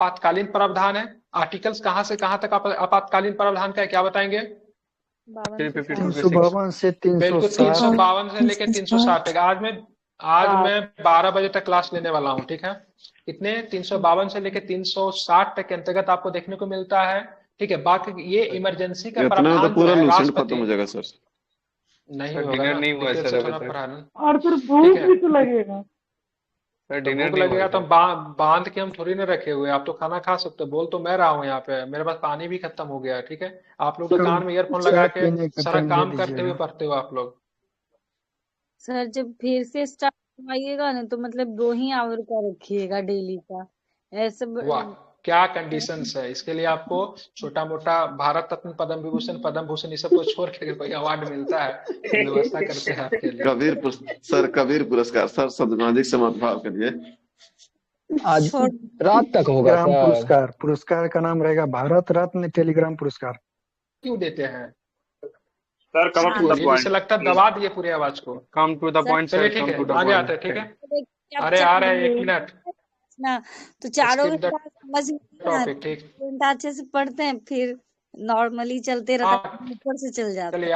आपातकालीन प्रावधान है। आर्टिकल्स कहाँ से कहाँ तक आपातकालीन प्रावधान का है, क्या बताएंगे? 352 से बिल्कुल 360। 352 से लेकर 360 तक। आज मैं 12 बजे तक क्लास लेने वाला हूँ, ठीक है। कितने? 352 से लेकर 360 तक के अंतर्गत आपको देखने को मिलता है, ठीक है। बाकी ये इमरजेंसी का इतना में तो प्रावधान जो पूरा है लूसेंट खत्म राष्ट्रपति हो जाएगा सर। नहीं सर होगा डिनर ना, नहीं हुआ है डिटेल सर से अभी थोड़ा तक। पढ़ाना, और फिर ठीक भूख है। भी तो लगेगा। सर तो डिनर भूख नहीं हुआ है लगेगा तो सर। बांध के हम थोड़ी ना रखे हुए हैं। आप तो खाना खा सकते हो। बोल तो मैं रहा हूँ यहाँ पे, मेरे पास पानी भी खत्म हो गया है, ठीक है। आप लोग तो सर कान में ईयरफोन लगा चाय के पीने का सारा टाइम दे काम करते हुए दीजिएगा। पढ़ते हो आप लोग। सर जब फिर से स्टार्ट करवाइएगा ना तो मतलब 2 ही आवर का रखिएगा डेली का। ऐसे वाह, क्या कंडीशंस है! इसके लिए आपको छोटा मोटा भारत रत्न, पद्म विभूषण, पद्म भूषण, इस सब को छोड़ के कोई अवार्ड मिलता है तो व्यवस्था करते हैं आपके लिए। सर कबीर पुरस्कार सर, सामाजिक समद्भाव के लिए। आज छोड़ रात तक होगा टेलीग्राम सर। पुरस्कार, पुरस्कार का नाम रहेगा भारत रत्न टेलीग्राम पुरस्कार। क्यों देते हैं? सर कम टू द मुझे पॉइंट, जैसे लगता है दबा दिए पूरे आवाज को। Come to the sir point चलिए सर, ठीक कम टू है, द आगे आते हैं, ठीक पॉइंट। है। जब अरे आ रहे हैं, एक चाहिए मिनट। ना तो चारों स्किप द घंटा समझ में नहीं आता, टॉपिक, ठीक। घंटा अच्छे से पढ़ते हैं फिर नॉर्मली चलते रहता है, आप ऊपर से चल जाता चलिए,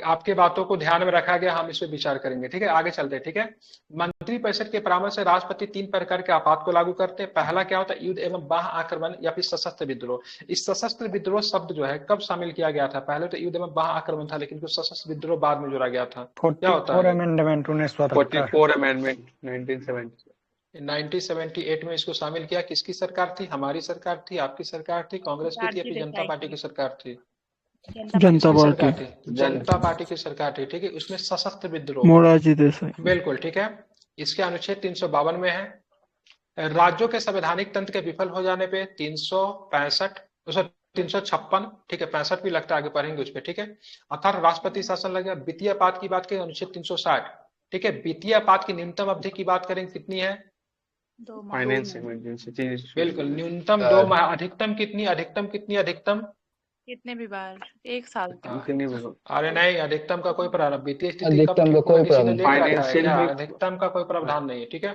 आपके बातों को ध्यान में रखा गया, हम इस पे विचार करेंगे, ठीक है। आगे चलते हैं, ठीक है। मंत्रिपरिषद के परामर्श से राष्ट्रपति 3 प्रकार के आपात को लागू करते हैं। पहला क्या होता है? युद्ध एवं बाह्य आक्रमण या फिर सशस्त्र विद्रोह। इस सशस्त्र विद्रोह शब्द जो है कब शामिल किया गया था? पहले तो युद्ध एवं बाह्य आक्रमण था, लेकिन कुछ सशस्त्र विद्रोह बाद में जोड़ा गया था। क्या होता 44 है? अमेंडमेंट 1977। 44 अमेंडमेंट 1970। 1978 में इसको शामिल किया। किसकी सरकार थी? हमारी सरकार थी, आपकी सरकार थी, कांग्रेस की थी या फिर जनता पार्टी की सरकार थी? जनता किसकी सरकार पार्टी। थी? जनता पार्टी की सरकार थी, ठीक है। उसमें सशस्त्र विद्रोह, मोरारजी देसाई। बिल्कुल ठीक है। इसके अनुच्छेद 352 में है, राज्यों के संवैधानिक तंत्र के विफल हो जाने पे 365, 356, ठीक है, 65 भी लगता है, आगे पढ़ेंगे उस पर, ठीक है। अर्थात राष्ट्रपति शासन लग गया। वित्तीय आपात की बात करें, अनुच्छेद 360, ठीक है। वित्तीय आपात की न्यूनतम अवधि की बात करें, कितनी है? फाइनेंस इमरजेंसी बिल्कुल, न्यूनतम 2 माह। अधिकतम कितनी? अधिकतम कितनी? अधिकतम कितने भी बार 1 साल तक। अरे नहीं, अधिकतम का कोई प्रावधान, वित्तीय स्थिति कब अधिकतम ठीक का हुआ कोई किसी ने प्रावधान देख रखा है क्या? फाइनेंशियल अधिकतम का कोई प्रावधान नहीं है, ठीक है।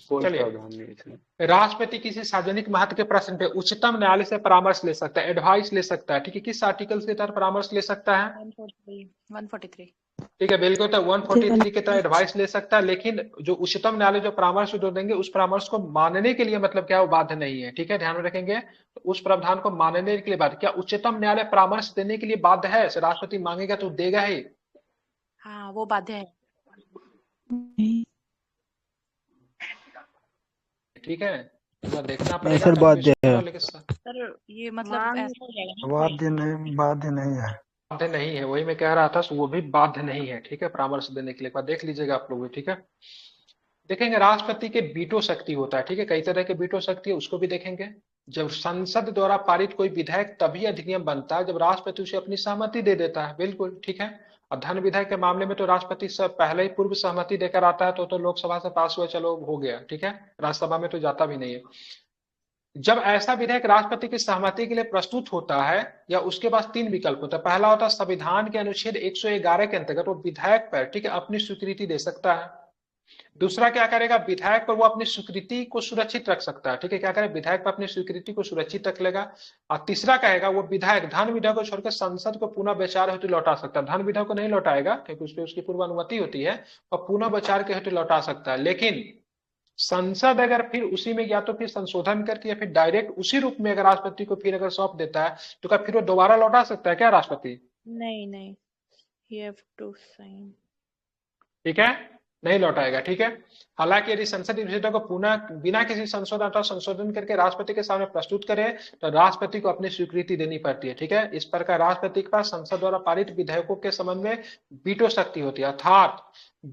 कोई चलिए, प्रावधान नहीं है इसमें। राष्ट्रपति किसी सार्वजनिक महत्व के प्रश्न पे उच्चतम न्यायालय से परामर्श ले सकता है, एडवाइस ले सकता है, ठीक है। किस आर्टिकल के तहत परामर्श ले सकता है? 143। ठीक है, बिल्कुल। तो 143 के तहत एडवाइस ले सकता है, लेकिन जो उच्चतम न्यायालय जो परामर्श जो देंगे उस परामर्श को मानने के लिए मतलब क्या, वो बाध्य नहीं है, ठीक है। ध्यान में रखेंगे, तो उस प्रावधान को मानने के लिए बाध्य। क्या उच्चतम न्यायालय परामर्श देने के लिए बाध्य है? राष्ट्रपति मांगेगा तो देगा ही, हाँ वो बाध्य है। ठीक है। तो देखना नहीं पड़ेगा सर, बाध्य है। लेकिन सर ये मतलब ऐसा हो जाएगा ना, बाध्य नहीं, बाध्य नहीं है। बाध्य नहीं है, वही मैं कह रहा था। वो भी बाध्य नहीं है, ठीक है, परामर्श देने के लिए। एक बार देख लीजिएगा आप लोग भी, ठीक है। देखेंगे राष्ट्रपति के वीटो शक्ति होता है, ठीक है। कई तरह के वीटो शक्ति है, उसको भी देखेंगे। जब संसद द्वारा पारित कोई विधेयक तभी अधिनियम बनता है जब राष्ट्रपति उसे अपनी सहमति दे देता है, बिल्कुल ठीक है। और धन विधेयक के मामले में तो राष्ट्रपति से पहले ही पूर्व सहमति देकर आता है, तो लोकसभा से पास हुआ, चलो हो गया, ठीक है। राज्यसभा में तो जाता भी नहीं है। जब ऐसा विधेयक राष्ट्रपति की सहमति के लिए प्रस्तुत होता है, या उसके पास 3 विकल्प होता है। पहला होता है संविधान के अनुच्छेद 111 के अंतर्गत वो विधेयक पर, ठीक है, अपनी स्वीकृति दे सकता है। दूसरा क्या करेगा, विधायक पर वो अपनी स्वीकृति को सुरक्षित रख सकता है, ठीक है। क्या करेगा, विधायक पर अपनी स्वीकृति को सुरक्षित रख लेगा। और तीसरा कहेगा, वो विधायक धन विधेयक को छोड़कर संसद को पुनः विचार हेतु लौटा सकता है। धन विधेयक को नहीं लौटाएगा क्योंकि उस पर उसकी पूर्व अनुमति होती है, और पुनः विचार के हेतु लौटा सकता है। लेकिन संसद अगर फिर उसी में या तो फिर संशोधन करके या फिर डायरेक्ट उसी रूप में अगर राष्ट्रपति को फिर अगर सौंप देता है, तो क्या फिर वो दोबारा लौटा सकता है क्या राष्ट्रपति? नहीं he have to sign। ठीक है, नहीं लौटाएगा, ठीक है। हालांकि यदि संसद इस विधेयक को पुनः बिना किसी संशोधन अथवा संशोधन करके राष्ट्रपति के सामने प्रस्तुत करे, तो राष्ट्रपति को अपनी स्वीकृति देनी पड़ती है, ठीक है। इस प्रकार राष्ट्रपति के पास संसद द्वारा पारित विधेयकों के संबंध में वीटो शक्ति होती है। अर्थात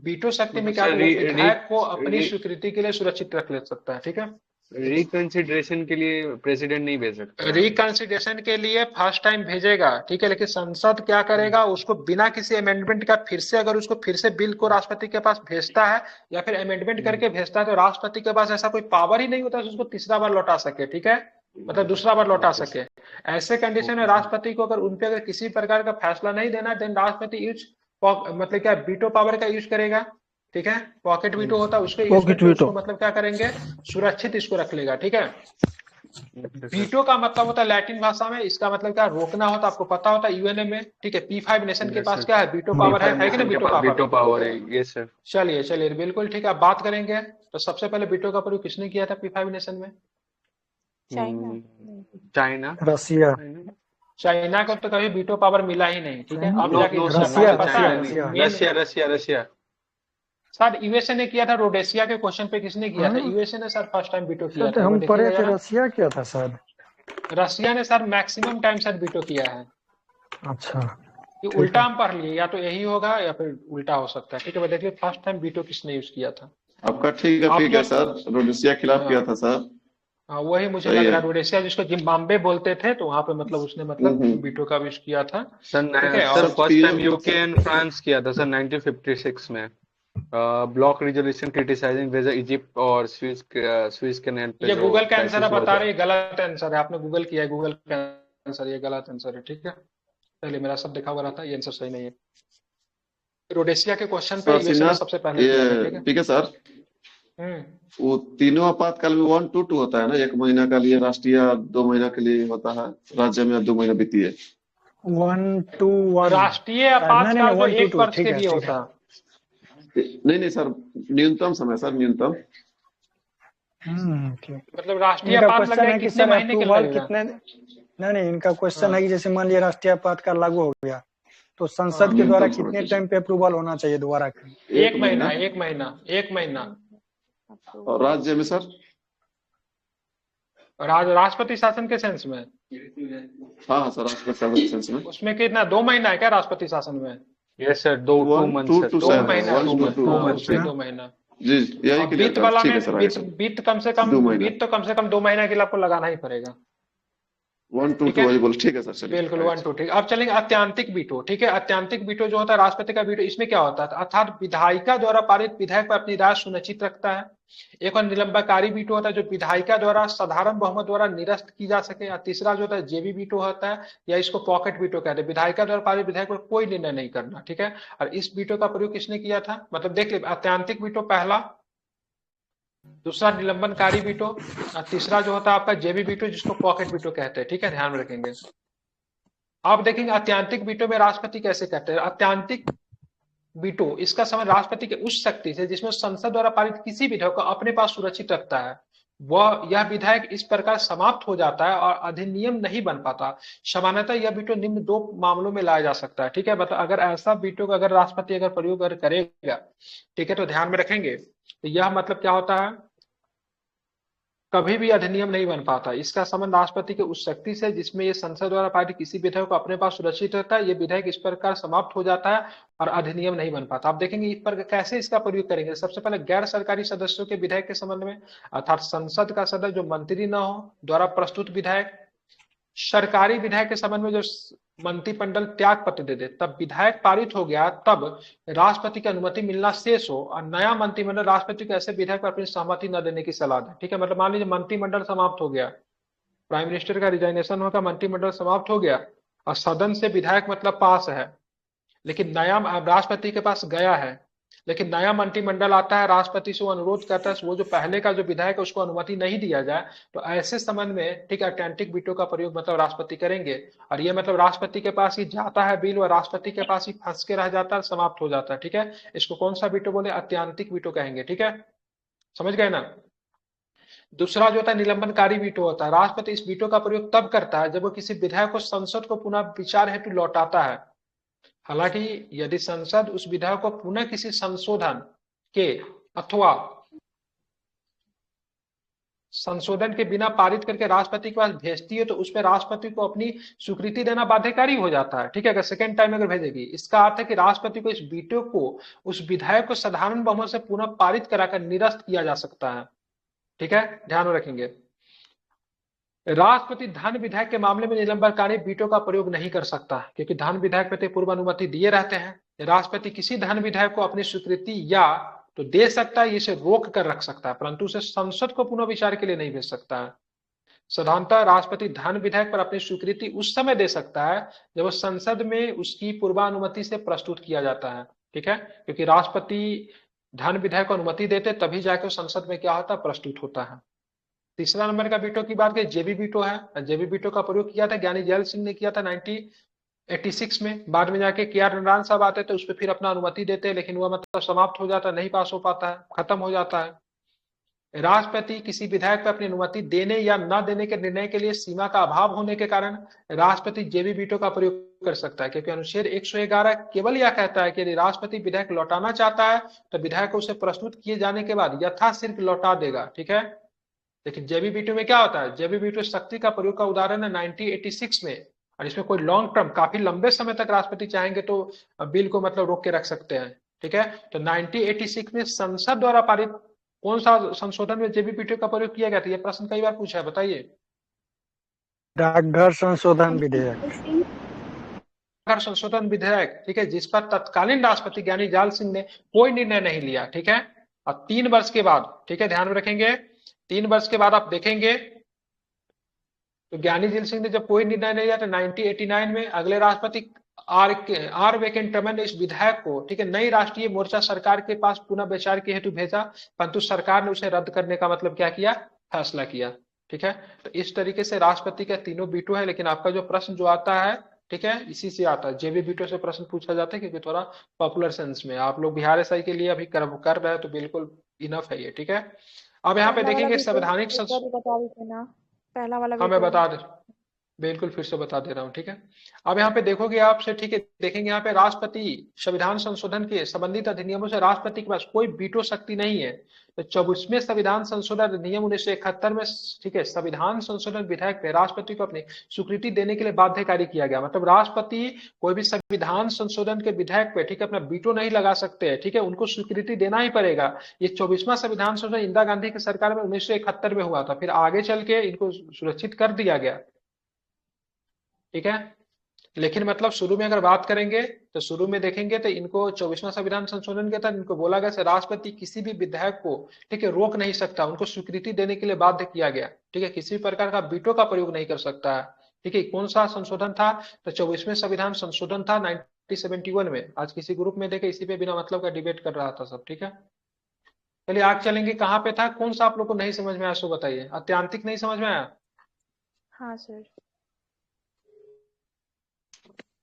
वीटो शक्ति में क्या है, वो विधायक को अपनी स्वीकृति के लिए सुरक्षित रख ले सकता है, ठीक है। रिकंसिडरेशन के लिए प्रेसिडेंट नहीं भेज सकता। रिकंसिडरेशन के लिए फर्स्ट टाइम भेजेगा, ठीक है, लेकिन संसद क्या करेगा, उसको बिना किसी अमेंडमेंट का फिर से अगर उसको फिर से बिल को राष्ट्रपति के पास भेजता है या फिर अमेंडमेंट करके भेजता है, तो राष्ट्रपति के पास ऐसा कोई पावर ही नहीं होता उसको तीसरा बार लौटा सके, ठीक है, मतलब दूसरा बार लौटा सके। ऐसे कंडीशन में राष्ट्रपति को अगर उनपे अगर किसी प्रकार का फैसला नहीं देना, देन राष्ट्रपति यूज मतलब क्या वीटो पावर का यूज करेगा, ठीक है। पॉकेट वीटो होता है उसको यूज करके उसको मतलब क्या करेंगे, सुरक्षित इसको रख लेगा, ठीक है। अच्छा सर। वीटो का मतलब होता है लैटिन भाषा में, इसका मतलब क्या रोकना होता है, आपको पता होता है यूएनए में, ठीक है। P5 नेशन के यस पास सर। क्या है, वीटो पावर है कि ना, वीटो पावर। वीटो पावर है, यस सर। चलिए चलिए बिल्कुल ठीक है, अब बात करेंगे तो सबसे पहले वीटो का प्रयोग किसने किया था P5 नेशन में? चाइना। चाइना। रसिया। चाइना को तो कभी वीटो पावर मिला ही नहीं, ठीक है। अब नो जाके नो इंडिया सर, को, नो आपको रसिया सर, पता चाइना है रसिया नहीं, main. Russia Russia Russia. Sir USA ने किया था, रोडेशिया के क्वेश्चन पे किसने किया था? हाँ यूएसए ने sir first time veto sir, किया तो था, वो हम पढ़े देखिएगा थे जरा। रसिया किया था शायद। रशिया ने sir maximum time sir veto किया है। अच्छा ये ठीक उल्टा है। हम पढ़ लिए, या तो यही होगा या फिर उल्टा हो सकता है, ठीक है। देखिए फर्स्ट टाइम वीटो किसने यूज किया था? आपका ठीक आप है जो, सर, रोडेशिया खिलाफ किया हाँ था सर। हाँ वही मुझे सही लग है। रहा है, रोडेशिया जिसको जिम्बाब्वे बोलते थे, तो वहां पे मतलब उसने मतलब हम्म। वीटो का यूज किया था, ठीक सर है। सर और सर फर्स्ट टाइम तीनों। यूके एंड फ्रांस किया था सर 1956 में। Block resolution criticising whether Egypt और स्विस कैनाल पे ये जो गूगल का आंसर है, क्राइसिस हुआ बता था। रहे हैं गलत आंसर है, आपने गूगल किया है, गूगल का आंसर ये गलत आंसर है, ठीक है। पहले मेरा सब देखा हुआ रहता है, ये आंसर सही नहीं है। रोडेशिया के क्वेश्चन पे सर यूएसए ने सिन्हा, सबसे पहले किया था, ठीक ये है। ठीक है सर। हम्म। वो तीनों आपातकाल में 1-2-2 होता है ना, 1 महीना के लिए राष्ट्रीय, 2 महीना के लिए होता है राज्य में, 2 महीना वित्तीय। 1-2-1 राष्ट्रीय शायद। नहीं नहीं आपातकाल नहीं, जो 1-2-2 1 वर्ष ठीक के है लिए ठीक है। होता है, नहीं नहीं सर, न्यूनतम समय सर, न्यूनतम। ठीक। मतलब राष्ट्रीय इनका आपात लग क्वेश्चन रहा है है कि कितने सर महीने के लिए अप्रूवल लगेगा? कितने। नहीं नहीं, इनका क्वेश्चन है हाँ कि जैसे मान लिया राष्ट्रीय आपातकाल लागू हो गया, तो संसद के हाँ, द्वारा न्यूनतम समय कितने के टाइम पे अप्रूवल होना चाहिए दोबारा का। लिए एक 1 महीना। महीना, एक महीना, एक महीना। और राज्य में सर? राष्ट्रपति शासन के सेंस में, हाँ हाँ सर, राष्ट्रपति शासन के सेंस में। उसमें कितना 2 महीना है क्या राष्ट्रपति शासन में? Yes sir, 2 2 month two sir, two two sir, month 2 महीना, one two two month, two हाँ मंथ उसमें अच्छा 2 महीना। जी यही और क्लियर वित्त कर, वाला ठीक में है सर, आगे सर। वित्त कम से कम, 2 महीना, वित्त तो कम से कम 2 महीना के लिए आपको लगाना ही पड़ेगा, 1-2-2 ठीक है। वही बोल, ठीक है सर, चलिए बिल्कुल आगे 1-2 ठीक। अब चलेंगे अत्यांतिक वीटो, ठीक है। अत्यांतिक वीटो जो होता है राष्ट्रपति का वीटो, इसमें क्या होता है, अर्थात विधायिका द्वारा पारित विधेयक पर अपनी राय सुनिश्चित रखता है। एक और निलंबनकारी वीटो होता है, जो विधायिका द्वारा साधारण बहुमत द्वारा निरस्त की जा सके। और तीसरा जो होता है जेबी वीटो होता है, या इसको पॉकेट वीटो कहते हैं, विधायिका द्वारा पारित विधेयक पर कोई निर्णय नहीं करना, ठीक है। और इस वीटो का प्रयोग किसने किया था, मतलब देख लीजिए, अत्यांतिक वीटो पहला, दूसरा निलंबनकारी वीटो, और तीसरा जो होता है आपका जेबी वीटो, जिसको पॉकेट वीटो कहते हैं, ठीक है, ध्यान में रखेंगे। आप देखेंगे अत्यांतिक वीटो में राष्ट्रपति कैसे करते हैं। अत्यांतिक वीटो इसका संबंध राष्ट्रपति के उस शक्ति से जिसमें संसद द्वारा पारित किसी विधेयक को अपने पास सुरक्षित रखता है, वह यह विधेयक इस प्रकार समाप्त हो जाता है और अधिनियम नहीं बन पाता। सामान्यतः यह वीटो निम्न 2 मामलों में लाया जा सकता है, ठीक है। मतलब अगर ऐसा वीटो का अगर राष्ट्रपति अगर प्रयोग अगर करेगा, ठीक है, तो ध्यान में रखेंगे, तो यह मतलब क्या होता है, कभी भी अधिनियम नहीं बन पाता। इसका संबंध राष्ट्रपति के उस शक्ति से जिसमें ये संसद द्वारा पारित किसी विधेयक को अपने पास सुरक्षित रहता है, ये विधेयक इस प्रकार समाप्त हो जाता है और अधिनियम नहीं बन पाता। आप देखेंगे इस पर कैसे इसका प्रयोग करेंगे। सबसे पहले गैर सरकारी सदस्यों के विधेयक के संबंध में, अर्थात संसद का सदस्य जो मंत्री न हो द्वारा प्रस्तुत विधेयक। सरकारी विधेयक के संबंध में जो मंत्रिमंडल त्याग पत्र दे दे, तब विधेयक पारित हो गया, तब राष्ट्रपति की अनुमति मिलना शेष हो और नया मंत्रिमंडल राष्ट्रपति को ऐसे विधेयक पर अपनी सहमति न देने की सलाह दे, ठीक है। मतलब मान लीजिए मंत्रिमंडल समाप्त हो गया, प्राइम मिनिस्टर का रिजाइनेशन होगा, मंत्रिमंडल समाप्त हो गया और सदन से विधेयक मतलब पास है, लेकिन नया राष्ट्रपति के पास गया है, लेकिन नया मंत्रिमंडल आता है, राष्ट्रपति से वो अनुरोध करता है वो जो पहले का जो विधेयक है उसको अनुमति नहीं दिया जाए, तो ऐसे संबंध में, ठीक है, अटैंटिक वीटो का प्रयोग मतलब राष्ट्रपति करेंगे। और ये मतलब राष्ट्रपति के पास ही जाता है बिल, और राष्ट्रपति के पास ही फंस के रह जाता है, समाप्त हो जाता है, ठीक है। इसको कौन सा वीटो बोले, अत्यांतिक वीटो कहेंगे, ठीक है, समझ गए ना। दूसरा जो होता है निलंबनकारी वीटो होता है। राष्ट्रपति इस वीटो का प्रयोग तब करता है जब वो किसी विधेयक को संसद को पुनः विचार हेतु लौटाता है। हालांकि यदि संसद उस विधेयक को पुनः किसी संशोधन के अथवा संशोधन के बिना पारित करके राष्ट्रपति के पास भेजती है, तो उसमें राष्ट्रपति को अपनी स्वीकृति देना बाध्यकारी हो जाता है, ठीक है, अगर सेकेंड टाइम अगर भेजेगी। इसका अर्थ है कि राष्ट्रपति को इस वीटो को, उस विधेयक को साधारण बहुमत से पुनः पारित कराकर निरस्त किया जा सकता है, ठीक है, ध्यान में रखेंगे। राष्ट्रपति धन विधेयक के मामले में निलंबनकारी वीटो का प्रयोग नहीं कर सकता, क्योंकि धन विधेयक में पूर्व अनुमति दिए रहते हैं। राष्ट्रपति किसी धन विधेयक को अपनी स्वीकृति या तो दे सकता है, इसे रोक कर रख सकता है, परंतु उसे संसद को पुनः विचार के लिए नहीं भेज सकता है। साधारणतः राष्ट्रपति धन विधेयक पर अपनी स्वीकृति उस समय दे सकता है जब वो संसद में उसकी पूर्वानुमति से प्रस्तुत किया जाता है, ठीक है, क्योंकि राष्ट्रपति धन विधेयक को अनुमति देते तभी जाकर संसद में क्या होता है, प्रस्तुत होता है। तीसरा नंबर का वीटो की बात करें, जेबी वीटो है। जेबी वीटो का प्रयोग किया था ज्ञानी जैल सिंह ने किया था 1986 में। बाद में जाके के आर नारायण साहब आते थे, उस पर फिर अपना अनुमति देते हैं, लेकिन वह मतलब समाप्त हो जाता है, नहीं पास हो पाता है, खत्म हो जाता है। राष्ट्रपति किसी विधायक पर अपनी अनुमति देने या न देने के निर्णय के लिए सीमा का अभाव होने के कारण राष्ट्रपति जेबी वीटो का प्रयोग कर सकता है, क्योंकि अनुच्छेद 111 केवल यह कहता है कि यदि राष्ट्रपति विधेयक लौटाना चाहता है तो विधायक को उसे प्रस्तुत किए जाने के बाद यथाशीघ्र लौटा देगा, ठीक है। लेकिन जेबी वीटो में क्या होता है, जेबी वीटो शक्ति का प्रयोग का उदाहरण है 1986 में, और इसमें कोई लॉन्ग टर्म काफी लंबे समय तक राष्ट्रपति चाहेंगे तो बिल को मतलब रोक के रख सकते हैं, ठीक है। तो 1986 में संसद द्वारा पारित कौन सा संशोधन में जेबी वीटो का प्रयोग किया गया था, यह प्रश्न कई बार पूछा है, बताइए। डाकघर संशोधन विधेयक। डाकघर संशोधन विधेयक, ठीक है, जिस पर तत्कालीन राष्ट्रपति ज्ञानी जाल सिंह ने कोई निर्णय नहीं लिया, ठीक है। और 3 वर्ष के बाद, ठीक है, ध्यान में रखेंगे, 3 वर्ष के बाद आप देखेंगे तो ज्ञानी जैल सिंह ने जब कोई निर्णय नहीं लिया तो 1989 में अगले राष्ट्रपति आर वेंकटरमन ने इस विधायक को, ठीक है, नई राष्ट्रीय मोर्चा सरकार के पास पुनः विचार के हेतु भेजा, परंतु सरकार ने उसे रद्द करने का मतलब क्या किया, फैसला किया, ठीक है। तो इस तरीके से राष्ट्रपति का तीनों वीटो है। लेकिन आपका जो प्रश्न जो आता है, ठीक है, इसी से आता है, जेबी वीटो से प्रश्न पूछा जाता है, क्योंकि थोड़ा पॉपुलर सेंस में आप लोग बिहार एसआई के लिए अभी कर रहे हैं तो बिल्कुल इनफ है ये, ठीक है। अब यहाँ पे देखेंगे संवैधानिक बता देते ना, पहला वाला हाँ मैं वीटो। बता दे, बिल्कुल फिर से बता दे रहा हूँ, ठीक है। अब यहाँ पे देखोगे आपसे, ठीक है, देखेंगे यहाँ पे राष्ट्रपति संविधान संशोधन के संबंधित अधिनियमों से राष्ट्रपति के पास कोई वीटो शक्ति नहीं है। तो 24वें संविधान संशोधन अधिनियम 1971 में, ठीक है, संविधान संशोधन विधेयक पे राष्ट्रपति को अपनी स्वीकृति देने के लिए बाध्यकारी किया गया। मतलब राष्ट्रपति कोई भी संविधान संशोधन के विधेयक पे, ठीक है, अपना वीटो नहीं लगा सकते हैं, ठीक है, उनको स्वीकृति देना ही पड़ेगा। ये 24वां संविधान संशोधन इंदिरा गांधी की सरकार में 1971 में हुआ था, फिर आगे चल के इनको सुरक्षित कर दिया गया, ठीक है। लेकिन मतलब शुरू में अगर बात करेंगे तो शुरू में देखेंगे तो इनको 24वां संविधान संशोधन के तहत इनको बोला गया राष्ट्रपति किसी भी विधायक को, ठीक है, रोक नहीं सकता, उनको स्वीकृति देने के लिए बाध्य किया गया, ठीक है, किसी भी प्रकार का वीटो का प्रयोग नहीं कर सकता है, ठीक है। कौन सा संशोधन था, तो 24वें संविधान संशोधन था 1971 में। आज किसी ग्रुप में देखे इसी पे बिना मतलब का डिबेट कर रहा था सब, ठीक है। चलिए आगे चलेंगे, कहाँ पे था, कौन सा आप लोग को नहीं समझ में आया सो बताइए। अत्यांतिक नहीं समझ में आया? हाँ सर।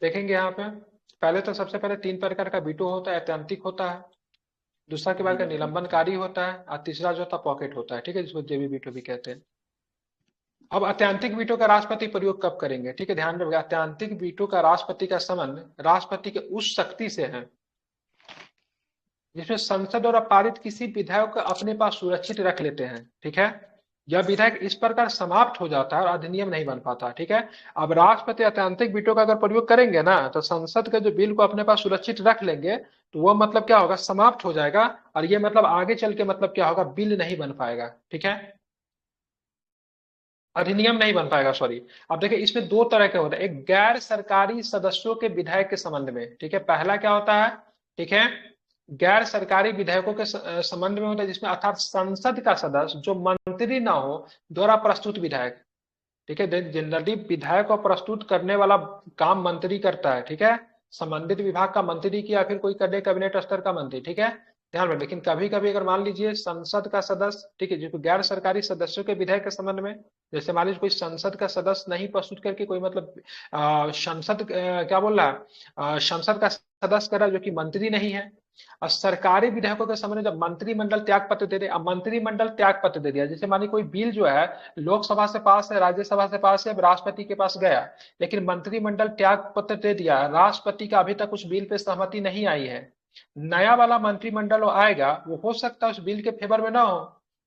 देखेंगे यहाँ पे पहले तो सबसे पहले 3 प्रकार का वीटो होता है। ऐत्यांतिक होता है, दूसरा के बाद का निलंबनकारी होता है, और तीसरा जो था पॉकेट होता है, ठीक है, जिसको जेबी वीटो भी कहते हैं। अब अत्यांतिक वीटो का राष्ट्रपति प्रयोग कब करेंगे, ठीक है, ध्यान रखिएगा। अत्यांतिक वीटो का राष्ट्रपति का संबंध राष्ट्रपति के उस शक्ति से है जिसमें संसद द्वारा पारित किसी विधेयक को अपने पास सुरक्षित रख लेते हैं, ठीक है। यह विधेयक इस प्रकार समाप्त हो जाता है और अधिनियम नहीं बन पाता, ठीक है। अब राष्ट्रपति अत्यांतिक वीटो का अगर प्रयोग करेंगे ना तो संसद के जो बिल को अपने पास सुरक्षित रख लेंगे तो वह मतलब क्या होगा, समाप्त हो जाएगा, और ये मतलब आगे चल के मतलब क्या होगा, बिल नहीं बन पाएगा, ठीक है, अधिनियम नहीं बन पाएगा, सॉरी। अब देखिए इसमें 2 तरह के होते हैं, एक गैर सरकारी सदस्यों के विधेयक के संबंध में, ठीक है। पहला क्या होता है, ठीक है, गैर सरकारी विधेयकों के संबंध में होता है जिसमें अर्थात संसद का सदस्य जो मंत्री ना हो द्वारा प्रस्तुत विधेयक, ठीक है। जनरली विधेयक को प्रस्तुत करने वाला काम मंत्री करता है, ठीक है, संबंधित विभाग का मंत्री की या फिर कोई करने कैबिनेट स्तर का मंत्री, ठीक है, ध्यान में। लेकिन कभी कभी अगर मान लीजिए संसद का सदस्य, ठीक है, जो गैर सरकारी सदस्यों के विधेयक के संबंध में, जैसे मान लीजिए कोई संसद का सदस्य नहीं प्रस्तुत करके कोई मतलब संसद क्या बोल रहा है, संसद का सदस्य कर रहा है जो कि मंत्री नहीं है, और सरकारी विधेयकों के संबंध में जब मंत्रिमंडल त्याग पत्र दे दे, अब मंत्रिमंडल त्याग पत्र दे दिया, जैसे मानिए कोई बिल जो है लोकसभा से पास है, राज्यसभा से पास है, अब राष्ट्रपति के पास गया, लेकिन मंत्रिमंडल त्याग पत्र दे दिया, राष्ट्रपति का अभी तक उस बिल पे सहमति नहीं आई है, नया वाला मंत्रिमंडल आएगा, वो हो सकता है उस बिल के फेवर में ना हो,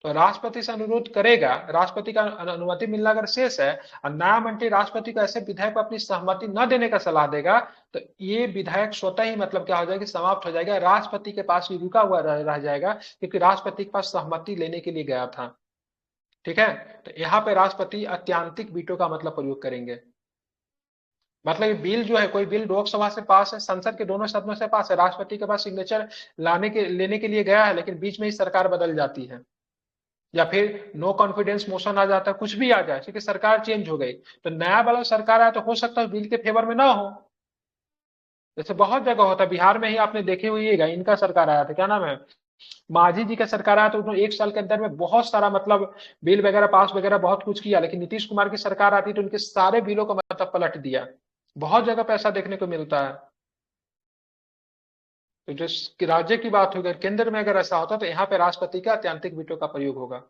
तो राष्ट्रपति से अनुरोध करेगा, राष्ट्रपति का अनुमति मिलना अगर शेष है और नया मंत्री राष्ट्रपति को ऐसे विधेयक पर अपनी सहमति न देने का सलाह देगा, तो ये विधेयक स्वतः ही मतलब क्या हो जाएगा, समाप्त हो जाएगा, राष्ट्रपति के पास ही रुका हुआ रह जाएगा, क्योंकि राष्ट्रपति के पास सहमति लेने के लिए गया था, ठीक है। तो यहाँ पे राष्ट्रपति अत्यांतिक वीटो का मतलब प्रयोग करेंगे। मतलब बिल जो है, कोई बिल लोकसभा से पास है, संसद के दोनों सदनों से पास है, राष्ट्रपति के पास सिग्नेचर लेने के लिए गया है, लेकिन बीच में ही सरकार बदल जाती है, या फिर नो कॉन्फिडेंस मोशन आ जाता है, कुछ भी आ जाए, क्योंकि सरकार चेंज हो गई, तो नया वाला सरकार आया तो हो सकता है बिल के फेवर में ना हो। जैसे बहुत जगह होता है, बिहार में ही आपने देखे हुए, इनका सरकार आया था, क्या नाम है, मांझी जी का सरकार आया तो उन्होंने 1 साल के अंदर में बहुत सारा मतलब बिल वगैरह पास वगैरह बहुत कुछ किया, लेकिन नीतीश कुमार की सरकार आती तो उनके सारे बिलों को मतलब पलट दिया। बहुत जगह पैसा देखने को मिलता है। तो जो राज्य की बात होगी, केंद्र में अगर ऐसा होता तो यहाँ पे राष्ट्रपति का अत्यंतिक वीटो का प्रयोग होगा।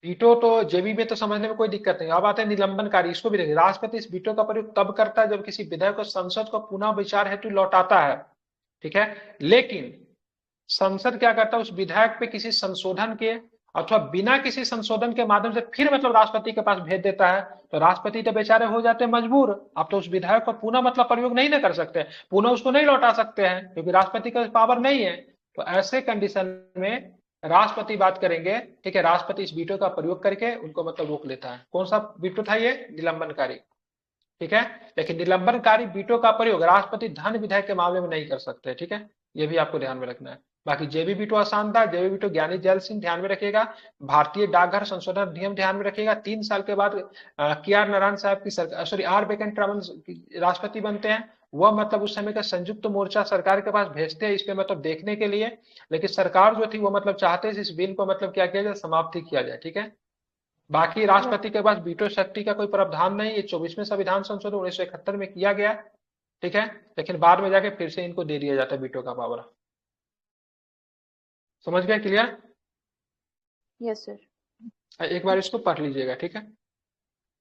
वीटो तो जेबी में तो समझने में कोई दिक्कत नहीं। अब आते हैं निलंबनकारी, इसको भी देखिए। राष्ट्रपति इस वीटो का प्रयोग तब करता है जब किसी विधेयक को संसद को पुनः विचार हेतु लौटाता है, ठीक है। लेकिन संसद क्या करता है, उस विधेयक पे किसी संशोधन के अथवा बिना किसी संशोधन के माध्यम से फिर मतलब राष्ट्रपति के पास भेज देता है। तो राष्ट्रपति तो बेचारे हो जाते हैं मजबूर। आप तो उस विधेयक को पुनः मतलब प्रयोग नहीं ना कर सकते, पुनः उसको नहीं लौटा सकते हैं, क्योंकि राष्ट्रपति का पावर नहीं है। तो ऐसे कंडीशन में राष्ट्रपति बात करेंगे, ठीक है। राष्ट्रपति इस वीटो का प्रयोग करके उनको मतलब रोक लेता है। कौन सा वीटो था ये? निलंबनकारी, ठीक है। लेकिन निलंबनकारी वीटो का प्रयोग राष्ट्रपति धन विधेयक के मामले में नहीं कर सकते, ठीक है। ये भी आपको ध्यान में रखना है। बाकी जेबी वीटो आसान था। जेबी वीटो ज्ञानी जैल सिंह ध्यान में रखिएगा। भारतीय डाकघर संशोधन अधिनियम ध्यान में रखिएगा। 3 साल के बाद KR नारायण साहब की सरकार, सॉरी R वेंकटरामन राष्ट्रपति बनते हैं। वह मतलब उस समय का संयुक्त मोर्चा सरकार के पास भेजते हैं इस पे मतलब देखने के लिए। लेकिन सरकार जो थी वो मतलब चाहते इस बिल को मतलब क्या किया जाए, समाप्ति किया जाए, ठीक है। बाकी राष्ट्रपति के पास वीटो शक्ति का कोई प्रावधान नहीं। ये 24वें संविधान संशोधन 1971 में किया गया, ठीक है। लेकिन बाद में जाके फिर से इनको दे दिया जाता है वीटो का पावर। समझ गए? क्लियर? Yes sir. एक बार इसको पढ़ लीजिएगा, ठीक है।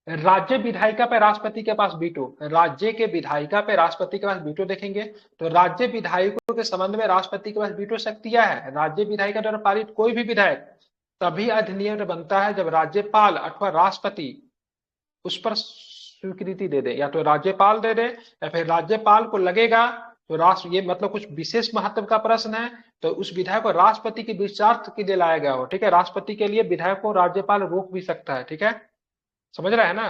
राज्य विधायिका पे राष्ट्रपति के पास वीटो, राज्य के विधायिका पे राष्ट्रपति के पास वीटो देखेंगे तो राज्य विधायकों के संबंध में राष्ट्रपति के पास वीटो शक्तियां है। राज्य विधायिका द्वारा पारित कोई भी विधेयक तभी अधिनियम बनता है जब राज्यपाल अथवा राष्ट्रपति उस पर स्वीकृति दे दे। या तो राज्यपाल दे दे या फिर राज्यपाल को लगेगा तो राष्ट्र, ये मतलब कुछ विशेष महत्व का प्रश्न है तो उस विधेयक को राष्ट्रपति के विचारार्थ के लिए लाया गया हो, ठीक है। राष्ट्रपति के लिए विधेयक को राज्यपाल रोक भी सकता है, ठीक है। समझ रहा है ना?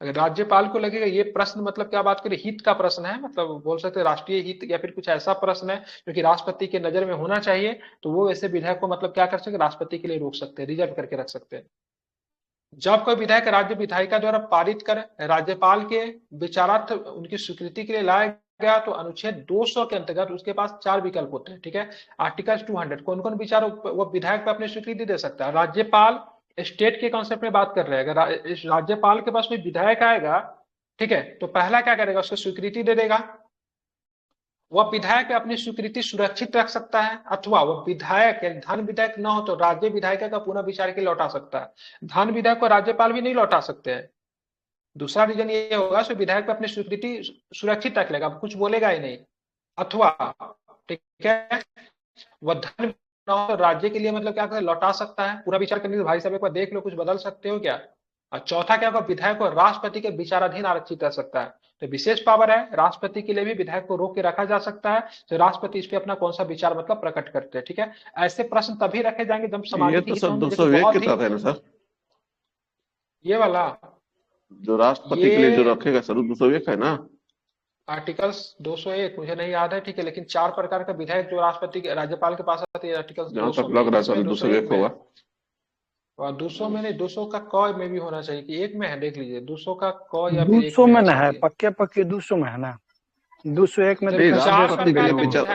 अगर राज्यपाल को लगेगा, ये प्रश्न मतलब क्या बात करें, हित का प्रश्न है, मतलब बोल सकते हैं राष्ट्रीय हित या फिर कुछ ऐसा प्रश्न है जो कि राष्ट्रपति के नजर में होना चाहिए, तो वो ऐसे विधेयक को मतलब क्या कर सकते हैं, राष्ट्रपति के लिए रोक सकते हैं, रिजर्व करके रख सकते हैं। जब कोई विधेयक राज्य विधायिका द्वारा पारित कर राज्यपाल के विचारार्थ उनकी स्वीकृति के लिए लाया गया तो अनुच्छेद 200 के अंतर्गत उसके पास 4 विकल्प होते हैं, ठीक है। आर्टिकल 200 कौन कौन विचार वो विधायक पे अपनी स्वीकृति दे सकता है। राज्यपाल स्टेट के कॉन्सेप्ट में बात कर रहे हैं। अगर राज्यपाल के पास कोई विधायक आएगा, ठीक है, तो पहला क्या करेगा, उसको स्वीकृति दे देगा। वह विधायक अपनी स्वीकृति सुरक्षित रख सकता है अथवा वह विधायक या धन विधायक न हो तो राज्य विधायिका का पुनः विचार के लौटा सकता है। धन विधायक को राज्यपाल भी नहीं लौटा सकते हैं। दूसरा रीजन ये होगा कि विधायक पे अपनी स्वीकृति सुरक्षित रख लेगा, कुछ बोलेगा ही नहीं। अथवा ठीक है, वह धन न हो तो राज्य के लिए मतलब क्या करे, लौटा सकता है। पूरा विचार करने के भाई साहब एक बार देख लो, कुछ बदल सकते हो क्या। और चौथा क्या होगा, विधायक को राष्ट्रपति के विचाराधीन आरक्षित रह सकता है। तो विशेष पावर है, राष्ट्रपति के लिए भी विधायक को रोक के रखा जा सकता है। तो राष्ट्रपति इस पे अपना कौन सा विचार मतलब प्रकट करते हैं, ठीक है। ऐसे प्रश्न तभी रखे जाएंगे जब समाज ये तो सब 201 के तहत है ना सर, ये वाला जो राष्ट्रपति के लिए जो रखेगा सर 201 है ना। आर्टिकल्स 201 मुझे नहीं याद है, ठीक है, लेकिन 4 प्रकार का विधायक जो राष्ट्रपति के राज्यपाल के पास आते हैं आर्टिकल्स जहां तक लग रहा है सर 201 होगा। और 200 में नहीं, 200 का क में भी होना चाहिए कि एक में है, देख लीजिए 200 का क या फिर 200 में न है, पक्के पक्के 200 में है ना। 201 में राष्ट्रपति के लिए विचार,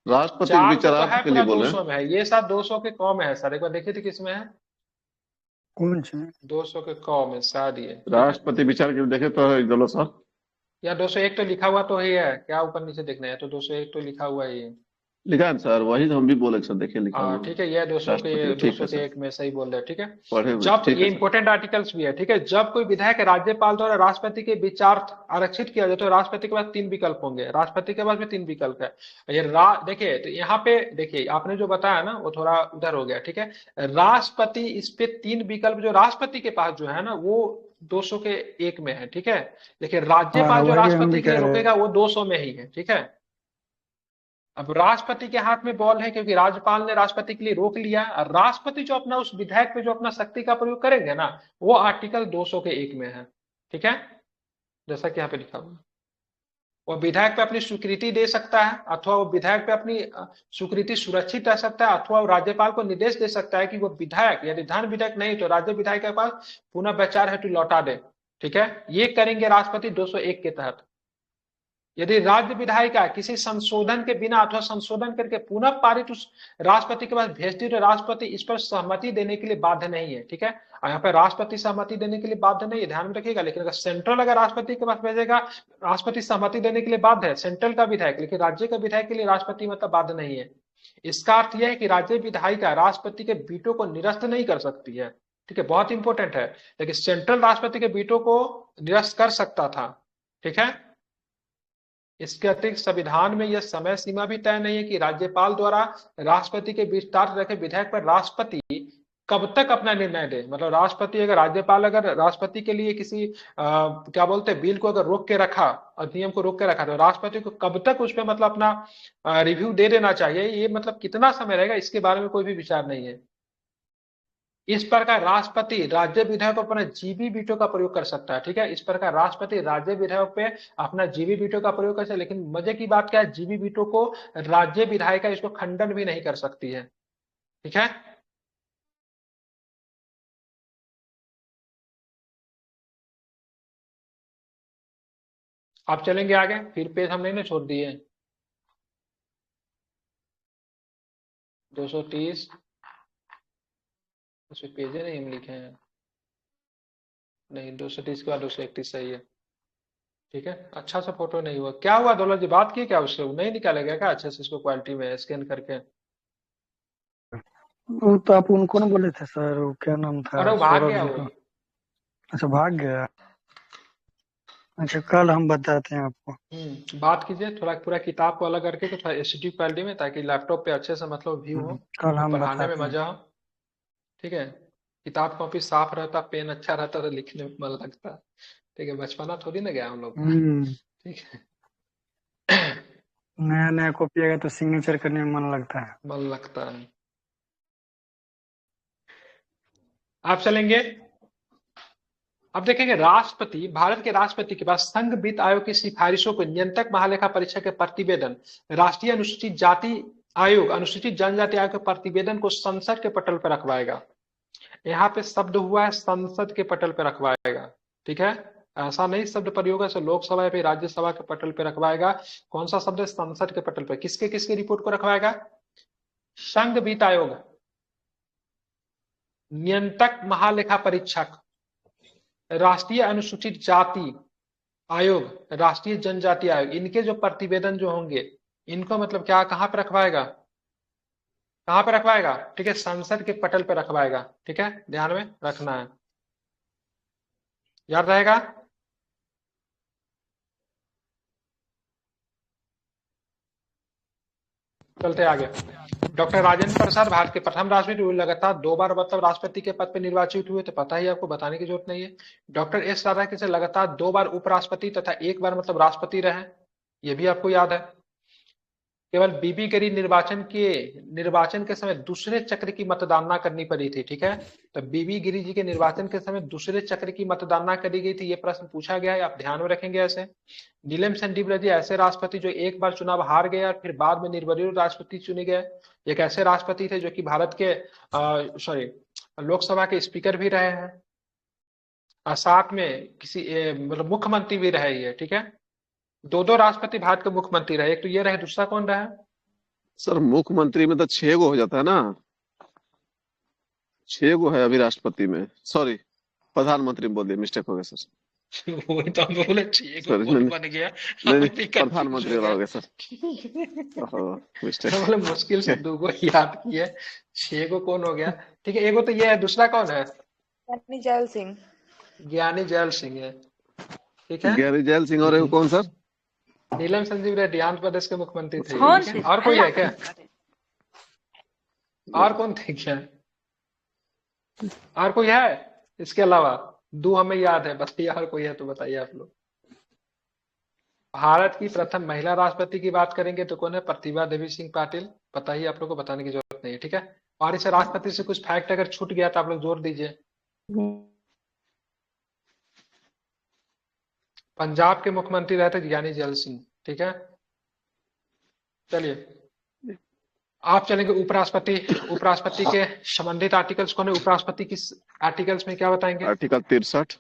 राष्ट्रपति के विचारार्थ के लिए बोल रहे 200 में है। ये साथ 200 के क में है सर, एक बार देखिए थे किसमें है, कौन से 200 के क में शायद ये राष्ट्रपति विचार के देखे तो चलो सर, या 201 तो लिखा हुआ तो ही है क्या, ऊपर नीचे देखना है तो 201 तो लिखा हुआ ही है। लिखा है सर, वही हम भी बोले सर, देखिए लिखा हुआ। ठीक है, ये 200 के 201 में सही बोल रहे हैं, ठीक है। पढ़े जब ये इंपोर्टेंट आर्टिकल्स भी है, ठीक है। जब कोई विधायक राज्यपाल द्वारा राष्ट्रपति के विचारार्थ आरक्षित किया जाए तो राष्ट्रपति के पास 3 विकल्प होंगे। राष्ट्रपति के पास भी 3 विकल्प है। ये देखिए, तो यहाँ पे देखिए आपने जो बताया ना वो थोड़ा उधर हो गया, ठीक है। राष्ट्रपति इस पे 3 विकल्प जो राष्ट्रपति के पास जो है ना वो 200 के 1 में है, ठीक है। लेकिन राज्यपाल जो राष्ट्रपति के लिए रोकेगा वो 200 में ही है, ठीक है। अब राष्ट्रपति के हाथ में बॉल है क्योंकि राज्यपाल ने राष्ट्रपति के लिए रोक लिया। राष्ट्रपति जो अपना उस विधायक पे जो अपना शक्ति का प्रयोग करेंगे ना वो आर्टिकल 200 के 1 में है, ठीक है, जैसा कि यहाँ पे लिखा हुआ। वो विधायक पे अपनी स्वीकृति दे सकता है अथवा वो विधायक पे अपनी स्वीकृति सुरक्षित रह सकता है अथवा वो राज्यपाल को निर्देश दे सकता है कि वो विधायक यदि धन विधायक नहीं तो राज्य विधायक के पास पुनः विचार हेतु लौटा दे, ठीक है। ये करेंगे राष्ट्रपति 201 के तहत। यदि राज्य विधायिका किसी संशोधन के बिना अथवा संशोधन करके पुनः पारित उस राष्ट्रपति के पास भेजती है तो राष्ट्रपति इस पर सहमति देने के लिए बाध्य नहीं है, ठीक है। और यहाँ पे राष्ट्रपति सहमति देने के लिए बाध्य नहीं है, ध्यान में रखिएगा। लेकिन अगर सेंट्रल अगर राष्ट्रपति के पास भेजेगा, राष्ट्रपति सहमति देने के लिए बाध्य है सेंट्रल का विधायक, लेकिन राज्य का विधायक के लिए राष्ट्रपति मतलब बाध्य नहीं है। इसका अर्थ यह है कि राज्य विधायिका राष्ट्रपति के वीटो को निरस्त नहीं कर सकती है, ठीक है, बहुत इंपॉर्टेंट है। लेकिन सेंट्रल राष्ट्रपति के वीटो को निरस्त कर सकता था, ठीक है। इसके अतिरिक्त संविधान में यह समय सीमा भी तय नहीं है कि राज्यपाल द्वारा राष्ट्रपति के विस्तार रखे विधेयक पर राष्ट्रपति कब तक अपना निर्णय दे। मतलब राष्ट्रपति अगर राज्यपाल अगर राष्ट्रपति के लिए किसी क्या बोलते हैं बिल को अगर रोक के रखा, अधिनियम को रोक के रखा, तो राष्ट्रपति को कब तक उस पर मतलब अपना रिव्यू दे देना चाहिए, ये मतलब कितना समय रहेगा, इसके बारे में कोई भी विचार नहीं है। इस प्रकार राष्ट्रपति राज्य विधेयकों पर जीबी वीटो का प्रयोग कर सकता है, ठीक है। इस प्रकार राष्ट्रपति राज्य विधेयक पे अपना जीबी वीटो का प्रयोग कर सकता है। लेकिन मजे की बात क्या है, जीबी वीटो को राज्य विधायिका इसको खंडन भी नहीं कर सकती है, ठीक है। आप चलेंगे आगे, फिर पेज हमने ना छोड़ दिए 230, उसमें पेजे नहीं हम लिखे हैं, नहीं 230 के बाद 231 सही है, ठीक है। अच्छा सा फोटो नहीं हुआ, क्या हुआ दौलत जी, बात की क्या उससे, वो नहीं निकालेगा क्या अच्छे से इसको क्वालिटी में स्कैन करके? वो तो आप उनको ना बोले थे सर, वो क्या नाम था, अरे वो भाग सौरभ गया जी वो। का। अच्छा भाग गया, अच्छा कल हम बताते हैं आपको। बात कीजिए थोड़ा पूरा किताब को अलग करके तो थोड़ा एचडी क्वालिटी में, ताकि लैपटॉप पे अच्छे से मतलब व्यू हो, कल हम पढ़ाने में बताते हैं। मजा हो, ठीक है। किताब कॉपी साफ रहता, पेन अच्छा रहता तो लिखने में मन लगता, ठीक है। बचपना थोड़ी ना गया हम लोग का, ठीक है। नया नया कॉपी आएगा तो सिग्नेचर करने में मन लगता है, मन लगता है। आप चलेंगे, अब देखेंगे राष्ट्रपति, भारत के राष्ट्रपति के पास संघ वित्त आयोग की सिफारिशों को नियंत्रक महालेखा परीक्षक के प्रतिवेदन, राष्ट्रीय अनुसूचित जाति आयोग, अनुसूचित जनजाति आयोग के प्रतिवेदन को संसद के पटल पर रखवाएगा। यहाँ पे शब्द हुआ है संसद के पटल पर रखवाएगा, ठीक है। ऐसा नहीं शब्द प्रयोग है लोकसभा या फिर राज्यसभा के पटल पर रखवाएगा। कौन सा शब्द है? संसद के पटल पर। किसके किसके रिपोर्ट को रखवाएगा? संघ वित्त आयोग, नियंत्रक महालेखा परीक्षक, राष्ट्रीय अनुसूचित जाति आयोग, राष्ट्रीय जनजाति आयोग, इनके जो प्रतिवेदन जो होंगे इनको मतलब क्या कहां पर रखवाएगा? कहां पर रखवाएगा? ठीक है, संसद के पटल पर रखवाएगा, ठीक है, ध्यान में रखना है, याद रहेगा। चलते आगे। डॉक्टर राजेंद्र प्रसाद भारत के प्रथम राष्ट्रपति, लगातार 2 बार मतलब राष्ट्रपति के पद पर निर्वाचित हुए, तो पता ही आपको, बताने की जरूरत नहीं है। डॉक्टर एस राधाकृष्णन लगातार 2 बार उपराष्ट्रपति तथा 1 बार मतलब राष्ट्रपति रहे, ये भी आपको याद है। केवल बीबी गिरी निर्वाचन के समय दूसरे चक्र की मतदान करनी पड़ी थी, ठीक है। तो बीबी गिरी जी के निर्वाचन के समय दूसरे चक्र की मतदान करी गई थी, ये प्रश्न पूछा गया है, आप ध्यान में रखेंगे ऐसे। नीलम संजीव रेड्डी ऐसे राष्ट्रपति जो 1 बार चुनाव हार गए और फिर बाद में निर्विरोध राष्ट्रपति चुने गए। एक ऐसे राष्ट्रपति थे जो कि भारत के लोकसभा के स्पीकर भी रहे हैं और साथ में किसी मतलब मुख्यमंत्री भी रहे ये, ठीक है। 2 राष्ट्रपति भारत के मुख्यमंत्री रहे, एक तो ये रहे, दूसरा कौन रहा? सर मुख्यमंत्री में तो 6 गो हो जाता है ना, 6 गो है अभी राष्ट्रपति में, सॉरी प्रधानमंत्री बोल दिया, मिस्टेक हो गया सर। वही तो हम बोले 6 गो कौन बन गया, नहीं प्रधानमंत्री हो गया सर, मिस्टेक। मतलब मुश्किल से 2 गो याद किए, 6 गो कौन हो गया, ठीक है। एगो तो ये है, दूसरा कौन है? ज्ञानी जैल सिंह। ज्ञानी जैल सिंह है, ठीक है। ज्ञानी जैल सिंह, और एगो कौन सर? नीलम संजीव रेड्डी आंध्र प्रदेश के मुख्यमंत्री थे, कौन ठीक है? और कोई है क्या? और कौन थे क्या? और कोई है इसके अलावा? 2 हमें याद है, बताइए और कोई है तो बताइए आप लोग। भारत की प्रथम महिला राष्ट्रपति की बात करेंगे तो कौन है? प्रतिभा देवी सिंह पाटिल, पता ही आप लोग को, बताने की जरूरत नहीं है, ठीक है। और इस राष्ट्रपति से कुछ फैक्ट अगर छूट गया तो आप लोग जोर दीजिए। पंजाब के मुख्यमंत्री रहते ज्ञानी जैल सिंह, ठीक है। चलिए आप चलेंगे उपराष्ट्रपति। उपराष्ट्रपति के संबंधित आर्टिकल्स कौन है? उपराष्ट्रपति किस आर्टिकल्स में क्या बताएंगे? आर्टिकल 63।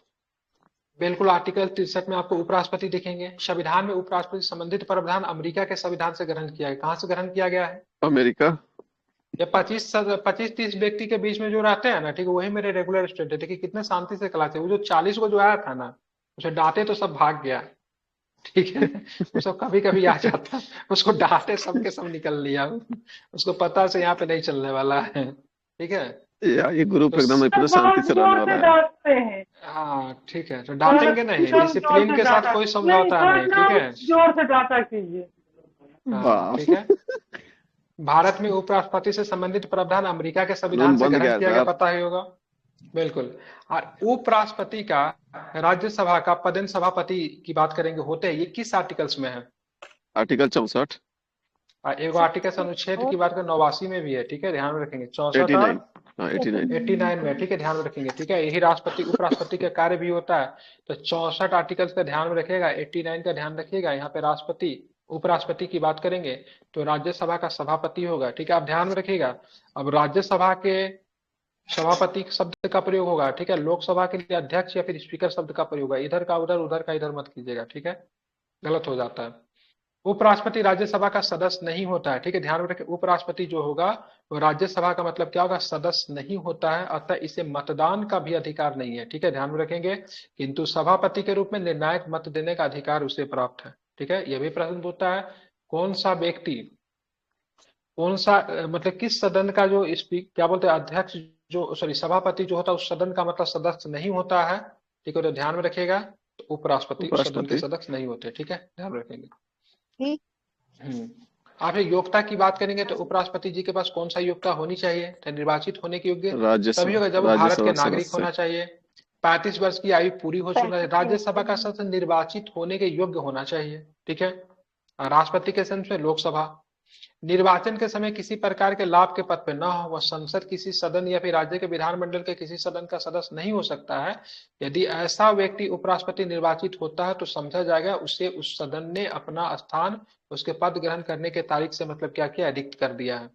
बिल्कुल आर्टिकल 63 में आपको उपराष्ट्रपति दिखेंगे। संविधान में उपराष्ट्रपति संबंधित प्रावधान अमेरिका के संविधान से ग्रहण किया गया। कहाँ से ग्रहण किया गया है? अमेरिका। ये 25-30 व्यक्ति के बीच में जो रहते हैं ना, ठीक है, वही मेरे रेगुलर स्टूडेंट है। देखिए कितने शांति से क्लास है। वो जो 40 को जो आया था ना, उसे डांटे तो सब भाग गया, ठीक है। वो सब कभी कभी आ जाता, उसको डांटे सबके सब निकल लिया। उसको पता से यहाँ पे नहीं चलने वाला है, ठीक है। ये ग्रुप तो एकदम पूरा शांति से रहने वाला है। डांटते हैं। हाँ ठीक है, तो डांटेंगे नहीं, डिसिप्लिन के साथ कोई समझौता नहीं, ठीक है। जोर से डांटा कीजिए। हाँ वाह। ठीक है। भारत में उपराष्ट्रपति से संबंधित प्रावधान अमेरिका के संविधान नून से बंद ग्रहण गया किया गया, सर। पता ही होगा। बिल्कुल। और उपराष्ट्रपति का राज्यसभा का पदेन सभापति की बात करेंगे होते हैं, ये किस आर्टिकल्स में है? आर्टिकल 64, एगो आर्टिकल अनुच्छेद की बात कर 89 में भी है, ठीक है, ध्यान में रखेंगे। 64 और 89। हाँ 89। 89 में, ठीक है, ध्यान में रखेंगे, ठीक है। यही राष्ट्रपति उपराष्ट्रपति का कार्य भी होता है। तो 64 आर्टिकल्स का ध्यान में रखिएगा, 89 का ध्यान रखिएगा। यहाँ पे राष्ट्रपति उपराष्ट्रपति की बात करेंगे तो राज्यसभा का सभापति होगा, ठीक है, आप ध्यान में रखिएगा। अब राज्यसभा के सभापति शब्द का प्रयोग होगा, ठीक है। लोकसभा के लिए अध्यक्ष या फिर स्पीकर शब्द का प्रयोग होगा। इधर का उधर, उधर का इधर मत कीजिएगा, ठीक है, गलत हो जाता है। उपराष्ट्रपति राज्यसभा का सदस्य नहीं होता है, ठीक है, ध्यान में रखें। उपराष्ट्रपति जो होगा वो राज्यसभा का मतलब क्या होगा? सदस्य नहीं होता है, अतः इसे मतदान का भी अधिकार नहीं है, ठीक है, ध्यान में रखेंगे। किंतु सभापति के रूप में निर्णायक मत देने का अधिकार उसे प्राप्त है, ठीक है। यह भी प्रश्न पूछता है, कौन सा व्यक्ति, कौन सा मतलब किस सदन का जो क्या बोलते हैं अध्यक्ष, जो सॉरी सभापति जो होता है उस सदन का मतलब सदस्य नहीं होता है, ठीक है, तो ध्यान में रखिएगा। तो उपराष्ट्रपति उस सदन के सदस्य नहीं होते, ठीक है, ध्यान में रखेंगे। आप योग्यता की बात करेंगे तो उपराष्ट्रपति जी के पास कौन सा योग्यता होनी चाहिए? तो निर्वाचित होने की योग्य तभी होगा जब वो भारत के नागरिक होना चाहिए, 35 वर्ष की आयु पूरी हो चुना है, राज्यसभा का सदस्य निर्वाचित होने के योग्य होना चाहिए, ठीक है। राष्ट्रपति के सेंस में लोकसभा, निर्वाचन के समय किसी प्रकार के लाभ के पद पर न हो, वह संसद किसी सदन या फिर राज्य के विधानमंडल के किसी सदन का सदस्य नहीं हो सकता है। यदि ऐसा व्यक्ति उपराष्ट्रपति निर्वाचित होता है तो समझा जाएगा उसे उस सदन ने अपना स्थान उसके पद ग्रहण करने के तारीख से मतलब क्या किया, रिक्त कर दिया है।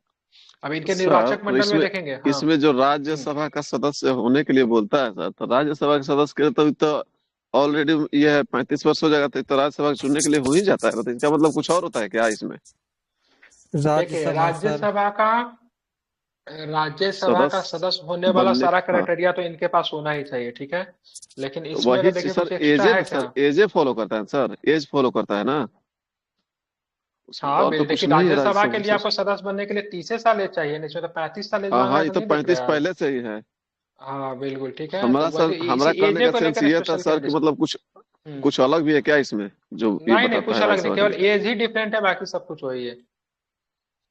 अब इनके निर्वाचक मंडल में देखेंगे। हाँ। इसमें जो राज्यसभा का सदस्य होने के लिए बोलता है सर, तो राज्यसभा के सदस्य के तो ऑलरेडी ये 35 वर्ष हो जाएगा, तो राज्यसभा चुनने के लिए हो ही जाता है, तो इसका मतलब कुछ और होता है क्या इसमें? देखिए राज्यसभा का सदस्य होने वाला सारा क्राइटेरिया तो इनके पास होना ही चाहिए, ठीक है। लेकिन इसमें अगर देखिए कुछ एक्स्ट्रा है क्या? एजे फॉलो करता है सर, एज फॉलो करता है ना। हाँ देखिए राज्यसभा के लिए आपको सदस्य बनने के लिए 30 साल एज चाहिए, नहीं तो 35 साल एज। हाँ ये तो 35 पहले से ही है। हाँ बिल्कुल ठीक है। हमारा कहने का सेंस ये था सर कि मतलब कुछ अलग भी है क्या इसमें जो नहीं कुछ अलग नहीं, केवल एज ही डिफरेंट है, बाकी सब कुछ वही है,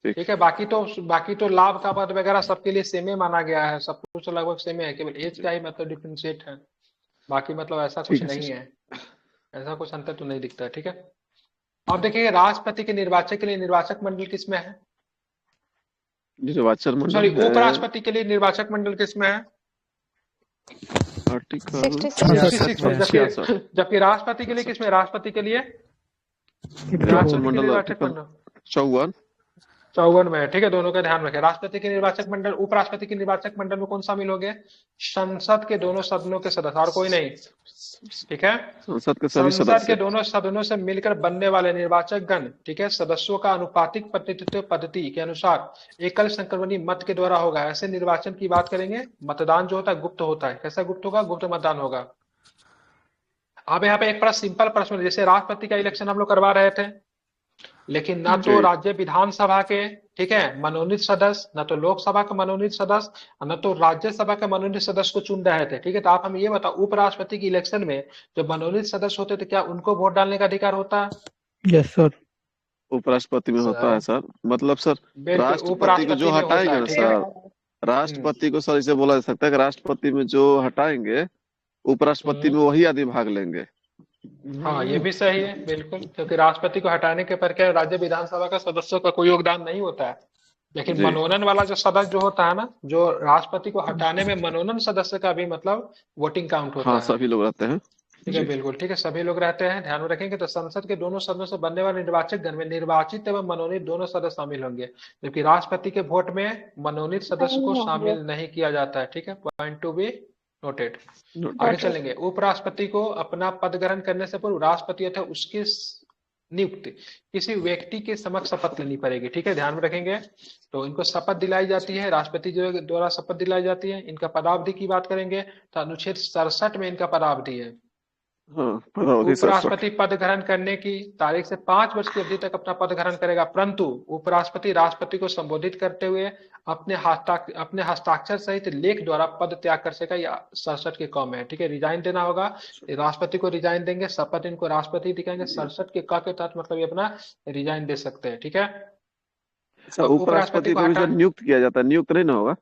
ठीक है। बाकी तो लाभ का पद वगैरह सबके लिए सेम ही माना गया है, सब कुछ लगभग सेम है, केवल एज का ही मतलब डिफरेंशिएट है, बाकी मतलब ऐसा कुछ नहीं है, ऐसा कुछ अंतर तो नहीं दिखता है, ठीक है। अब देखिए राष्ट्रपति के निर्वाचन के लिए निर्वाचक मंडल किसमें है? निर्वाचन मंडल, सॉरी उपराष्ट्रपति के लिए निर्वाचक मंडल किसमें है? आर्टिकल 66। जबकि राष्ट्रपति के लिए किसमें? राष्ट्रपति के लिए निर्वाचन मंडल 54 में है, ठीक है, दोनों का ध्यान रखें। राष्ट्रपति के निर्वाचक मंडल, उपराष्ट्रपति के निर्वाचक मंडल में कौन शामिल हो गए? संसद के दोनों सदनों के सदस्य, और कोई नहीं, ठीक है। संसद के सभी संसद सदस्य के दोनों सदनों से मिलकर बनने वाले निर्वाचक गण, ठीक है, सदस्यों का अनुपातिक प्रतिनिधित्व पद्धति के अनुसार एकल संक्रमणी मत के द्वारा होगा। ऐसे निर्वाचन की बात करेंगे, मतदान जो होता है गुप्त होता है। कैसा गुप्त होगा? गुप्त मतदान होगा। अब यहाँ पे एक बड़ा सिंपल प्रश्न, जैसे राष्ट्रपति का इलेक्शन हम लोग करवा रहे थे, लेकिन ना तो राज्य विधानसभा के, ठीक है, मनोनीत सदस्य, न तो लोकसभा के मनोनीत सदस्य, न तो राज्यसभा के मनोनीत सदस्य को चुन रहे थे, ठीक है। तो आप हमें ये बताओ, उपराष्ट्रपति की इलेक्शन में जो मनोनीत सदस्य होते थे क्या उनको वोट डालने का अधिकार होता है? Yes sir. उपराष्ट्रपति में होता है सर, मतलब सर राष्ट्रपति को जो हटाएंगे ना सर, राष्ट्रपति को सर इसे बोला जा सकता है कि राष्ट्रपति में जो हटाएंगे उपराष्ट्रपति में वही आदमी भाग लेंगे। हाँ ये भी सही है बिल्कुल, क्योंकि राष्ट्रपति को हटाने के पर क्या राज्य विधानसभा का सदस्यों का कोई योगदान नहीं होता है। लेकिन मनोनयन वाला जो सदस्य जो होता है ना, जो राष्ट्रपति को हटाने में मनोनयन सदस्य का भी मतलब वोटिंग काउंट होता है। सभी लोग रहते हैं, ठीक है, बिल्कुल ठीक है, सभी लोग रहते हैं, ध्यान में रखेंगे। तो संसद के दोनों सदनों से बनने वाले निर्वाचक गण में निर्वाचित एवं मनोनीत दोनों सदस्य शामिल होंगे, जबकि राष्ट्रपति के वोट में मनोनीत सदस्य को शामिल नहीं किया जाता है, ठीक है, पॉइंट टू बी नोटेड। आगे Got it. चलेंगे। उपराष्ट्रपति को अपना पद ग्रहण करने से पूर्व राष्ट्रपति अथवा उसके नियुक्त किसी व्यक्ति के समक्ष शपथ लेनी पड़ेगी, ठीक है, ध्यान में रखेंगे। तो इनको शपथ दिलाई जाती है, राष्ट्रपति जो द्वारा शपथ दिलाई जाती है। इनका पदावधि की बात करेंगे तो अनुच्छेद 67 में इनका पदावधि है। हाँ, पदावधि 67। उपराष्ट्रपति पद ग्रहण करने की तारीख से 5 वर्ष की अवधि तक अपना पद ग्रहण करेगा, परंतु उपराष्ट्रपति राष्ट्रपति को संबोधित करते हुए अपने हस्ताक्षर सहित लेख द्वारा पद त्याग कर सकेगा। या 67 के कम है, ठीक है, रिजाइन देना होगा। राष्ट्रपति को रिजाइन देंगे, शपथ इनको राष्ट्रपति दिखाएंगे। 67 के क के तहत मतलब ये अपना रिजाइन दे सकते हैं, ठीक है। अच्छा, उपराष्ट्रपति को भी जब नियुक्त किया जाता है, नियुक्त नहीं ना होगा,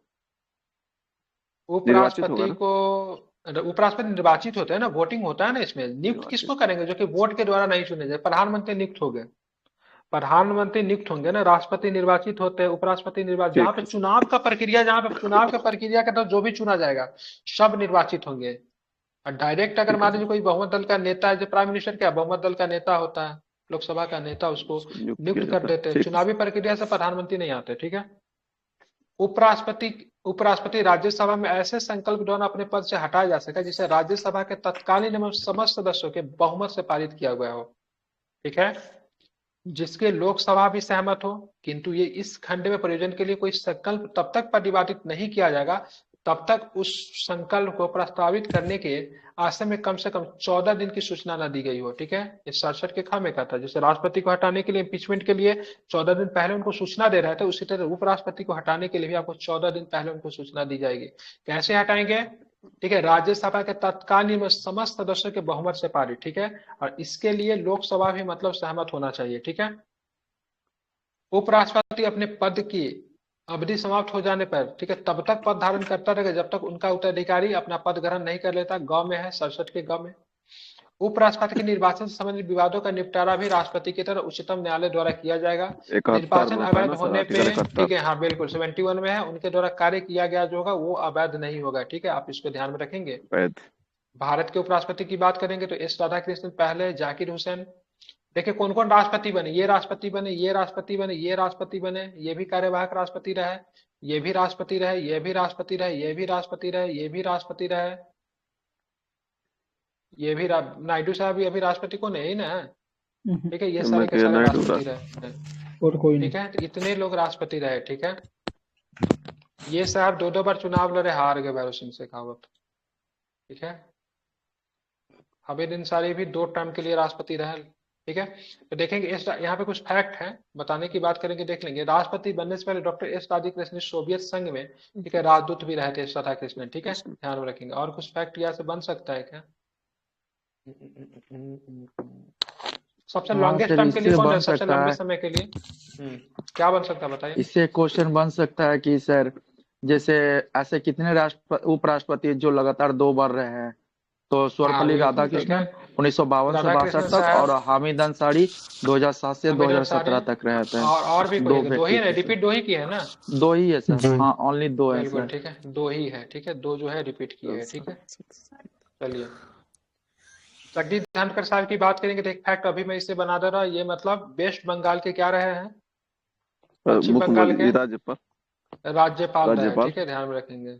उपराष्ट्रपति को उपराष्ट्रपति निर्वाचित होते हैं ना, वोटिंग होता है ना इसमें। नियुक्त किसको करेंगे? जो कि वोट के द्वारा नहीं चुने जाए। प्रधानमंत्री नियुक्त हो गए, प्रधानमंत्री नियुक्त होंगे ना, राष्ट्रपति निर्वाचित होते हैं, उपराष्ट्रपति निर्वाचित। जहाँ पे चुनाव का प्रक्रिया के तहत जो भी चुना जाएगा सब निर्वाचित होंगे। और डायरेक्ट अगर मान लीजिए कोई बहुमत दल का नेता है, जो प्राइम मिनिस्टर क्या बहुमत दल का नेता होता है, लोकसभा का नेता, उसको नियुक्त कर देते हैं। चुनावी प्रक्रिया से प्रधानमंत्री नहीं आते, ठीक है। उपराष्ट्रपति राज्यसभा में ऐसे संकल्प द्वारा अपने पद से हटाया जा सके जिसे राज्यसभा के तत्कालीन एवं समस्त सदस्यों के बहुमत से पारित किया गया हो, ठीक है, जिसके लोकसभा भी सहमत हो। किंतु ये इस खंड में प्रयोजन के लिए कोई संकल्प तब तक प्रतिपादित नहीं किया जाएगा तब तक उस संकल्प को प्रस्तावित करने के आशय में कम से कम 14 दिन की सूचना न दी गई हो, ठीक है। ये 67 के ख में का था। जैसे राष्ट्रपति को हटाने के लिए, इम्पीचमेंट के लिए 14 दिन पहले उनको सूचना दे रहे थे, उसी तरह उपराष्ट्रपति को हटाने के लिए भी आपको 14 दिन पहले उनको सूचना दी जाएगी। कैसे हटाएंगे? ठीक है, राज्यसभा के तत्कालीन में समस्त सदस्यों के बहुमत से पारित, ठीक है। और इसके लिए लोकसभा भी मतलब सहमत होना चाहिए, ठीक है। उपराष्ट्रपति अपने पद की अवधि समाप्त हो जाने पर, ठीक है, तब तक पद धारण करता रहेगा जब तक उनका उत्तराधिकारी अपना पद ग्रहण नहीं कर लेता। ग में है, 67 के ग में। उपराष्ट्रपति के निर्वाचन से संबंधित विवादों का निपटारा भी राष्ट्रपति की तरह उच्चतम न्यायालय द्वारा किया जाएगा। निर्वाचन अवैध होने पे, ठीक है, हाँ बिल्कुल 71 में है, उनके द्वारा कार्य किया गया जो होगा वो अवैध नहीं होगा, ठीक है, आप इस पे ध्यान में रखेंगे। भारत के उपराष्ट्रपति की बात करेंगे तो एस राधाकृष्णन पहले, जाकिर हुसैन। देखिए कौन कौन राष्ट्रपति बने, ये राष्ट्रपति बने, ये राष्ट्रपति बने, ये राष्ट्रपति बने, ये भी कार्यवाहक राष्ट्रपति रहे, ये भी राष्ट्रपति रहे, ये भी राष्ट्रपति रहे, ये भी राष्ट्रपति रहे, ये भी राष्ट्रपति रहे, ये भी नायडू साहब भी अभी राष्ट्रपति को नहीं ना, ठीक है, ये सारे के सारे राष्ट्रपति रहे, और कोई ठीक है। तो इतने लोग राष्ट्रपति रहे, ठीक है। ये साहब 2-2 बार चुनाव लड़े, हार गए भैरव सिंह शेखावत, ठीक है। हमीद अंसारी भी 2 टर्म के लिए राष्ट्रपति रहे, ठीक है। तो देखेंगे यहाँ पे कुछ फैक्ट है, बताने की बात करेंगे, देख लेंगे। राष्ट्रपति बनने से पहले डॉक्टर एस राधाकृष्णन सोवियत संघ में, ठीक है, राजदूत भी रहे थे एस राधाकृष्णन, ठीक है, ध्यान में रखेंगे। और कुछ फैक्ट यहाँ से बन सकता है क्या? सबसे लॉन्गेस्ट टर्म के लिए कौन है, सबसे लंबे समय के लिए क्या बन सकता है बताइए। इससे क्वेश्चन बन सकता है कि सर जैसे ऐसे कितने उपराष्ट्रपति जो लगातार 2 बार रहे हैं, तो सर्वपल्ली राधाकृष्णन 1952 से 62 तक और हामिद अंसारी 2007 से 2017 तक रहे थे। और भी दो ही है, रिपीट 2 ही किए है ना, 2 ही है सर, हाँ ओनली 2 है सर, ठीक है, 2 ही है, ठीक है, 2 जो है रिपीट किए हैं, ठीक है। चलिए जगदीप धनखड़ साहब की बात करेंगे तो एक फैक्ट अभी मैं इसे बना दे रहा हूँ। ये मतलब वेस्ट बंगाल के क्या रहे हैं, पश्चिम बंगाल के राज्यपाल रहे, ठीक है, ध्यान में रखेंगे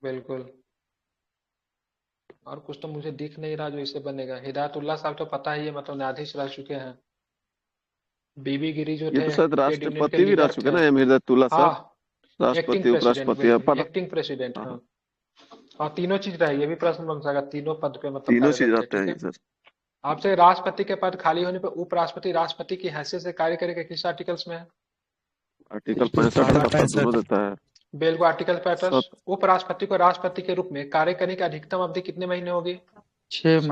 बिल्कुल। और कुछ तो मुझे दिख नहीं रहा जो इसे बनेगा। हिदायतुल्लाह साहब तो पता ही है, मतलब न्यायाधीश रह चुके हैं। बीबी गिरी जो थे, राष्ट्रपति भी रह चुके ना, हिदायतुल्लाह साहब, राष्ट्रपति, उपराष्ट्रपति, एक्टिंग प्रेसिडेंट, हाँ। और तीनों चीज रहे, ये भी प्रश्न बन सकता, तीनों पद पे मतलब तीनों चीज रहते हैं सर। आपसे राष्ट्रपति के पद खाली होने पर उपराष्ट्रपति राष्ट्रपति की हैसियत से कार्य करेगा, किस आर्टिकल्स में है? आर्टिकल 65 देता है बिल्कुल, आर्टिकल 65। उपराष्ट्रपति को राष्ट्रपति के रूप में कार्य करने की अधिकतम अवधि कितने महीने होगी? 6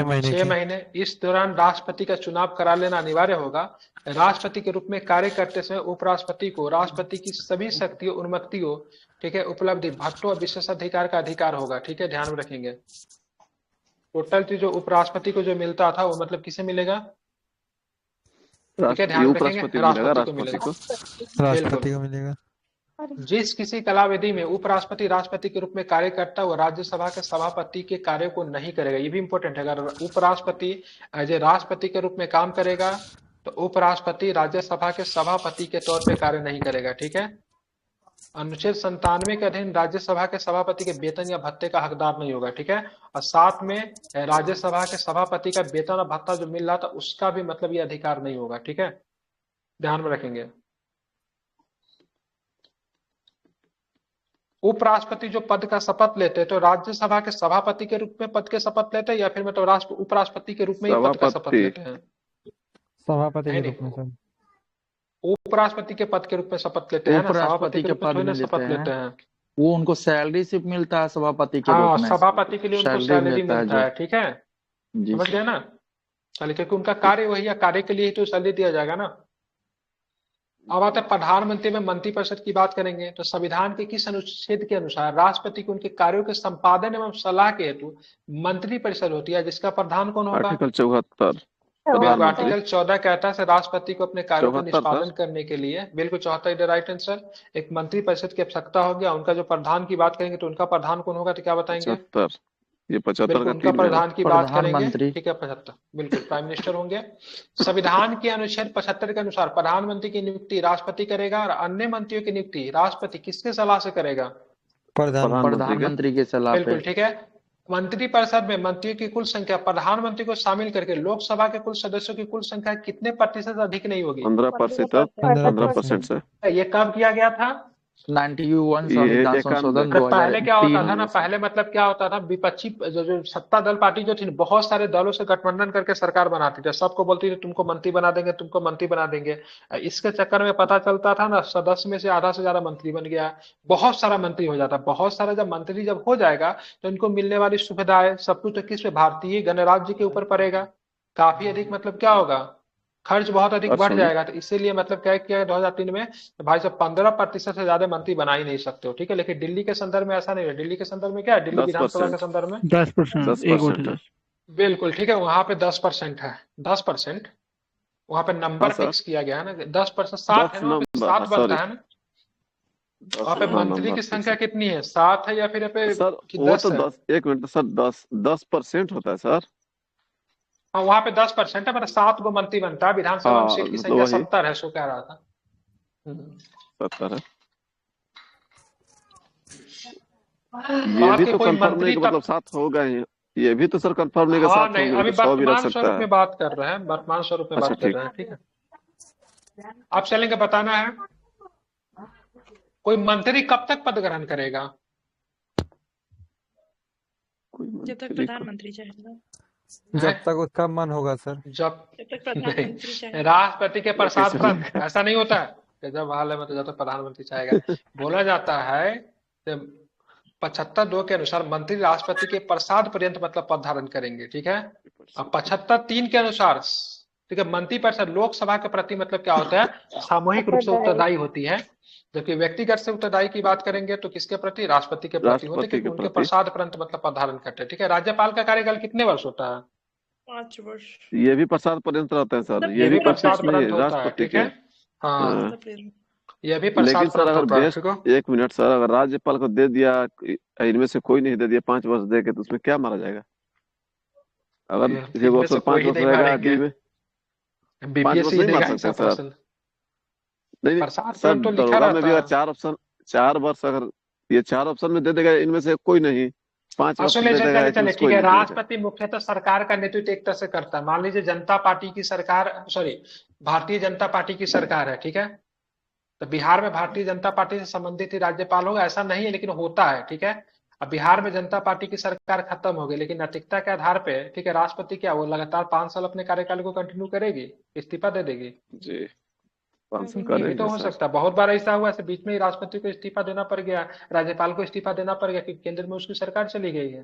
महीने। इस दौरान राष्ट्रपति का चुनाव करा लेना अनिवार्य होगा। राष्ट्रपति के रूप में कार्य करते समय उपराष्ट्रपति को राष्ट्रपति की सभी शक्तियों, उन्मत्तियों, ठीक है, उपलब्धि, भट्टों और विशेषाधिकार का अधिकार होगा, ठीक है, ध्यान में रखेंगे। टोटल चीज जो उपराष्ट्रपति को जो मिलता था वो मतलब किसे मिलेगा, ठीक है, ध्यान रखेंगे, राष्ट्रपति को मिलेगा। जिस किसी कलाविधि में उपराष्ट्रपति राष्ट्रपति के रूप में कार्य करता है वो राज्यसभा के सभापति के कार्य को नहीं करेगा। ये भी इंपॉर्टेंट है। अगर उपराष्ट्रपति एज ए राष्ट्रपति के रूप में काम करेगा तो उपराष्ट्रपति राज्यसभा के सभापति के तौर पे कार्य नहीं करेगा, ठीक है। अनुच्छेद 97 के अधीन राज्यसभा के सभापति के वेतन या भत्ते का हकदार नहीं होगा, ठीक है। और साथ में राज्यसभा के सभापति का वेतन और भत्ता जो मिल रहा था उसका भी मतलब ये अधिकार नहीं होगा, ठीक है, ध्यान में रखेंगे। उपराष्ट्रपति जो पद का शपथ लेते हैं तो राज्यसभा के सभापति के रूप में पद के शपथ लेते हैं या फिर मतलब उपराष्ट्रपति के रूप में ही पद का शपथ लेते हैं? सभापति के रूप में सर। उपराष्ट्रपति के पद के रूप में शपथ लेते हैं ना, सभापति के रूप में शपथ लेते हैं। वो उनको सैलरी सिर्फ मिलता है सभापति के हाँ, रूप में, सभापति के लिए उनको सैलरी मिलता है, ठीक है, जी समझ गए ना। चलिए, क्योंकि उनका कार्य वही है, कार्य के लिए ही तो सैलरी दिया जाएगा ना। अब आते हैं प्रधानमंत्री में मंत्रिपरिषद की बात करेंगे तो संविधान के किस अनुच्छेद के अनुसार राष्ट्रपति को उनके कार्यों के संपादन एवं सलाह के हेतु मंत्रिपरिषद होती है, जिसका प्रधान कौन होगा? आर्टिकल 74। आर्टिकल 14 कहता है राष्ट्रपति को अपने कार्यों का निष्पादन करने के लिए, बिल्कुल 74 राइट आंसर, एक मंत्रिपरिषद की आवश्यकता होगी। उनका जो प्रधान की बात करेंगे तो उनका प्रधान कौन होगा, तो क्या बताएंगे? 75, ये 75 का उनका प्रधान की बात करेंगे, प्रधानमंत्री। ठीक है, 75 बिल्कुल प्राइम मिनिस्टर होंगे। संविधान के अनुच्छेद 75 के अनुसार प्रधानमंत्री की नियुक्ति राष्ट्रपति करेगा और अन्य मंत्रियों की नियुक्ति राष्ट्रपति किसके सलाह से करेगा? प्रधानमंत्री के सलाह बिल्कुल पे। ठीक है। मंत्रिपरिषद में मंत्रियों की कुल संख्या प्रधानमंत्री को शामिल करके लोकसभा के कुल सदस्यों की कुल संख्या कितने प्रतिशत अधिक नहीं होगी? 15% से। ये कब किया गया था? 91 संविधान संशोधन 2003 पहले क्या होता था ना, पहले मतलब क्या होता था, विपक्षी जो सत्ता दल पार्टी जो थी बहुत सारे दलों से गठबंधन करके सरकार बनाती थी, सबको बोलती थी तुमको मंत्री बना देंगे, तुमको मंत्री बना देंगे। इसके चक्कर में पता चलता था ना, सदस्य में से आधा से ज्यादा मंत्री बन गया, बहुत सारा मंत्री हो जाता। बहुत सारा जब मंत्री जब हो जाएगा तो इनको मिलने वाली सुविधाएं सब कुछ तो किस पे? भारतीय गणराज्य के ऊपर पड़ेगा। काफी अधिक मतलब क्या होगा, खर्च बहुत अधिक बढ़ जाएगा। तो इसीलिए मतलब क्या किया 2003 में, तो भाई साहब 15% से ज्यादा मंत्री बना ही नहीं सकते हो, ठीक है। लेकिन दिल्ली के संदर्भ में ऐसा नहीं है। दिल्ली के संदर्भ में क्या है, दिल्ली विधानसभा के संदर्भ में 10%। बिल्कुल ठीक है, वहां पे 10% है, 10% वहां पे नंबर फिक्स किया गया है ना, 10%। 7 है ना, 7 बनता है ना। वहां पे मंत्री की संख्या कितनी है, 7 है या फिर सर वो तो 10, एक मिनट सर, 10% होता है सर। हाँ, वहां पे 10% है, मतलब 7 गो मंत्री बनता है। विधानसभा में सीट की संख्या 70 है, सो कह रहा था 70 है। ये भी तो कंफर्म नहीं, मतलब 7 होगा ही, ये भी तो सर कंफर्म नहीं, हाँ 7 नहीं, होगा अभी तो 100 भी रख वर्तमान सकता स्वरूप है। में बात कर रहे हैं, वर्तमान स्वरूप में बात कर रहे हैं, ठीक है। आप चलेंगे, बताना है कोई मंत्री कब तक पद ग्रहण करेगा? जब तक प्रधानमंत्री चाहेगा। जब तक उसका मन होगा सर। जब तक प्रधानमंत्री चाहेगा। राष्ट्रपति के प्रसाद पर ऐसा नहीं होता है, जब हाल है मतलब जब तक प्रधानमंत्री चाहेगा। बोला जाता है 75(2) के अनुसार मंत्री राष्ट्रपति के प्रसाद पर्यंत मतलब पद धारण करेंगे, ठीक है। अब 75(3) के अनुसार, ठीक है, मंत्री परिषद लोकसभा के प्रति मतलब क्या होता है, सामूहिक रूप से उत्तरदायी होती है। जबकि व्यक्तिगत से उत्तरदायी की बात करेंगे तो किसके प्रति? राष्ट्रपति के प्रति होते हैं, क्योंकि उनके प्रसाद पर्यंत मतलब पद धारण करते हैं, ठीक है। राज्यपाल का कार्यकाल कितने वर्ष होता है? 5 वर्ष। ये भी प्रसाद पर्यंत रहता है सर, ये भी प्रसाद पर्यंत होता है, राष्ट्रपति ठीक है। हाँ, ये भी प्रसाद लेकिन सर अगर पर्यंत होता है। एक मिनट सर, अगर राज्यपाल को दे दिया, इनमें से कोई नहीं दे दिया 5 वर्ष दे के, तो उसमें क्या मारा जाएगा? अगर इनमें से कोई नहीं मारेंगे, बीबीएसई नहीं मार देगा सकते सर। नहीं प्रसाद सर, तो लिखा दरोगा में भी रहता अगर 4 ऑप्शन, 4 वर्ष अगर ये 4 ऑप्शन में दे देगा, इनमें से कोई नहीं 5 वर्ष दे देगा, चले ठीक है। राष्ट्रपति मुख्यतः सरकार का नेतृत्व एक तरह से करता है। मान लीजिए जनता पार्टी की सरकार, सॉरी भारतीय जनता पार्टी की सरकार है, ठीक है, तो बिहार में भारतीय जनता पार्टी से संबंधित ही राज्यपाल होगा, ऐसा नहीं है लेकिन होता है, ठीक है। अब बिहार में जनता पार्टी की सरकार खत्म हो गई, लेकिन नैतिकता के आधार पे, ठीक है, राष्ट्रपति क्या वो लगातार 5 साल अपने कार्यकाल को कंटिन्यू करेगी, इस्तीफा दे देगी जी, 5 साल ये भी करेंगे तो हो सर। सकता है। बहुत बार ऐसा हुआ, ऐसे बीच में ही राष्ट्रपति को इस्तीफा देना पड़ गया, राज्यपाल को इस्तीफा देना पड़ गया, क्योंकि केंद्र में उसकी सरकार चली गई है।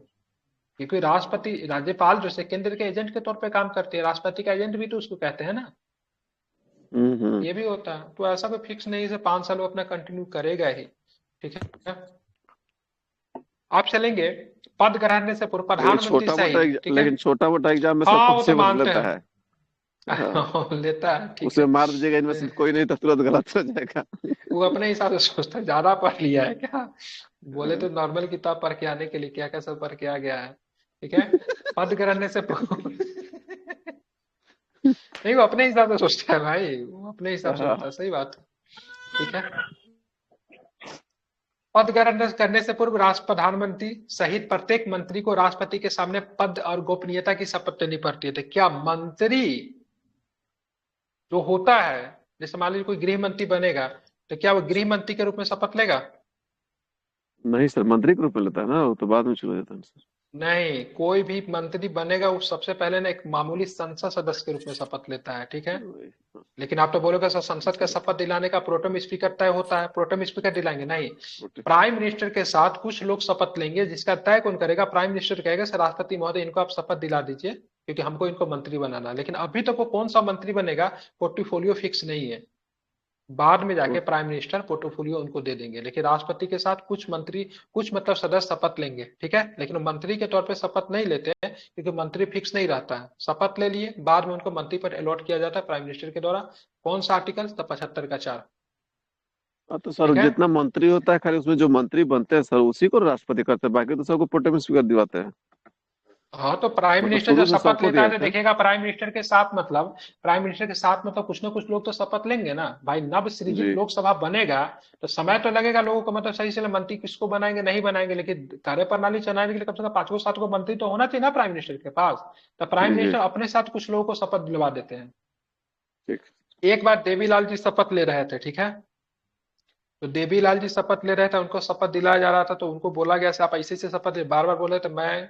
क्योंकि राष्ट्रपति, राज्यपाल जो है केंद्र के एजेंट के तौर पे काम करते हैं, राष्ट्रपति का एजेंट भी तो उसको कहते हैं ना। ये भी होता है, तो ऐसा कोई फिक्स नहीं है 5 साल वो अपना कंटिन्यू करेगा ही, ठीक है। आप चलेंगे पद ग्रहण से पूर्व प्रधानमंत्री सहित, ठीक है, लेकिन छोटा मोटा एग्जाम में हाँ, वो सब तो मानते लेता हैं। है। लेता है, ठीक उसे है। मार दीजिएगा, इनमें से कोई नहीं तो तुरंत गलत हो जाएगा। वो अपने हिसाब से सोचता है, ज्यादा पढ़ लिया है क्या, बोले तो नॉर्मल किताब पढ़ के आने के लिए क्या क्या सब पढ़ के आ गया है, ठीक है। पद ग्रहण से नहीं, वो अपने हिसाब से सोचता है भाई, वो अपने हिसाब से होता है, सही बात है, ठीक है। पद ग्रहण करने से पूर्व प्रधानमंत्री सहित प्रत्येक मंत्री को राष्ट्रपति के सामने पद और गोपनीयता की शपथ लेनी पड़ती है। तो क्या मंत्री जो होता है, जैसे मान लीजिए कोई गृह मंत्री बनेगा, तो क्या वो गृह मंत्री के रूप में शपथ लेगा? नहीं सर, मंत्री के रूप में लेता है ना, वो तो बाद में चला जाता है सर। नहीं, कोई भी मंत्री बनेगा वो सबसे पहले ना एक मामूली संसद सदस्य के रूप में शपथ लेता है, ठीक है। लेकिन आप तो बोलोगे सर संसद का शपथ दिलाने का प्रोटेम स्पीकर तय होता है, प्रोटेम स्पीकर दिलाएंगे? नहीं, प्राइम मिनिस्टर के साथ कुछ लोग शपथ लेंगे, जिसका तय कौन करेगा? प्राइम मिनिस्टर कहेगा सर राष्ट्रपति महोदय इनको आप शपथ दिला दीजिए क्योंकि हमको इनको मंत्री बनाना। लेकिन अभी तक वो कौन सा मंत्री बनेगा पोर्टफोलियो फिक्स नहीं है, बाद में जाके प्राइम मिनिस्टर पोर्टफोलियो उनको दे देंगे। लेकिन राष्ट्रपति के साथ कुछ मंत्री, कुछ मतलब सदस्य शपथ लेंगे, ठीक है, लेकिन मंत्री के तौर पे शपथ नहीं लेते हैं क्योंकि मंत्री फिक्स नहीं रहता है। शपथ ले लिए, बाद में उनको मंत्री पर अलॉट किया जाता है प्राइम मिनिस्टर के द्वारा। कौन सा आर्टिकल? 75 का 4। तो सर जितना मंत्री होता है खाली उसमें जो मंत्री बनते हैं सर उसी को राष्ट्रपति करते हैं, बाकी तो सबको प्रोटेम स्पीकर दिलाते हैं। हाँ, तो प्राइम मिनिस्टर जब शपथ लेता है तो देखेगा प्राइम मिनिस्टर के साथ मतलब, प्राइम मिनिस्टर के साथ मतलब कुछ ना कुछ लोग तो शपथ लेंगे ना भाई। नव सृजित लोकसभा बनेगा तो समय तो लगेगा लोगों को, मतलब सही से मंत्री किसको बनाएंगे नहीं बनाएंगे, लेकिन कार्यप्रणाली चलाने के लिए कम से कम 5 7 मंत्री तो होना चाहिए ना प्राइम मिनिस्टर के पास। तो प्राइम मिनिस्टर अपने साथ कुछ लोगों को शपथ दिलवा देते हैं। एक बार देवीलाल जी शपथ ले रहे थे, ठीक है, तो देवीलाल जी शपथ ले रहे थे, उनको शपथ दिलाया जा रहा था, तो उनको बोला गया आप ऐसे से शपथ ले, बार बार बोले तो मैं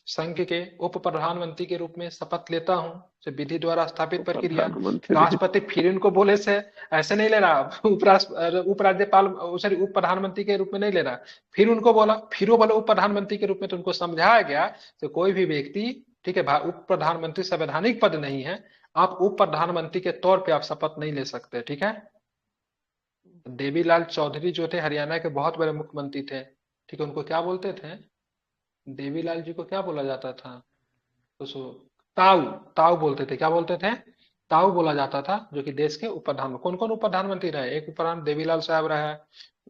संघ के उप प्रधानमंत्री के रूप में शपथ लेता हूं, से विधि द्वारा स्थापित प्रक्रिया। राष्ट्रपति फिर उनको बोले से ऐसे नहीं ले रहा, उपराज्यपाल सॉरी उप प्रधानमंत्री के रूप में नहीं ले रहा, फिर उनको बोला, फिर वो बोला उप प्रधानमंत्री के रूप में। तो उनको समझाया गया तो कोई भी व्यक्ति, ठीक है, उप प्रधानमंत्री संवैधानिक पद नहीं है, आप उप प्रधानमंत्री के तौर पर आप शपथ नहीं ले सकते, ठीक है। देवीलाल चौधरी जो थे हरियाणा के बहुत बड़े मुख्यमंत्री थे, ठीक है, उनको क्या बोलते थे? देवीलाल जी को क्या बोला जाता था? तो ताऊ, ताऊ बोलते थे। क्या बोलते थे? ताऊ बोला जाता था, जो कि देश के उप प्रधानमंत्री। कौन कौन उप प्रधानमंत्री रहे? एक उप प्रधान देवीलाल साहब रहे,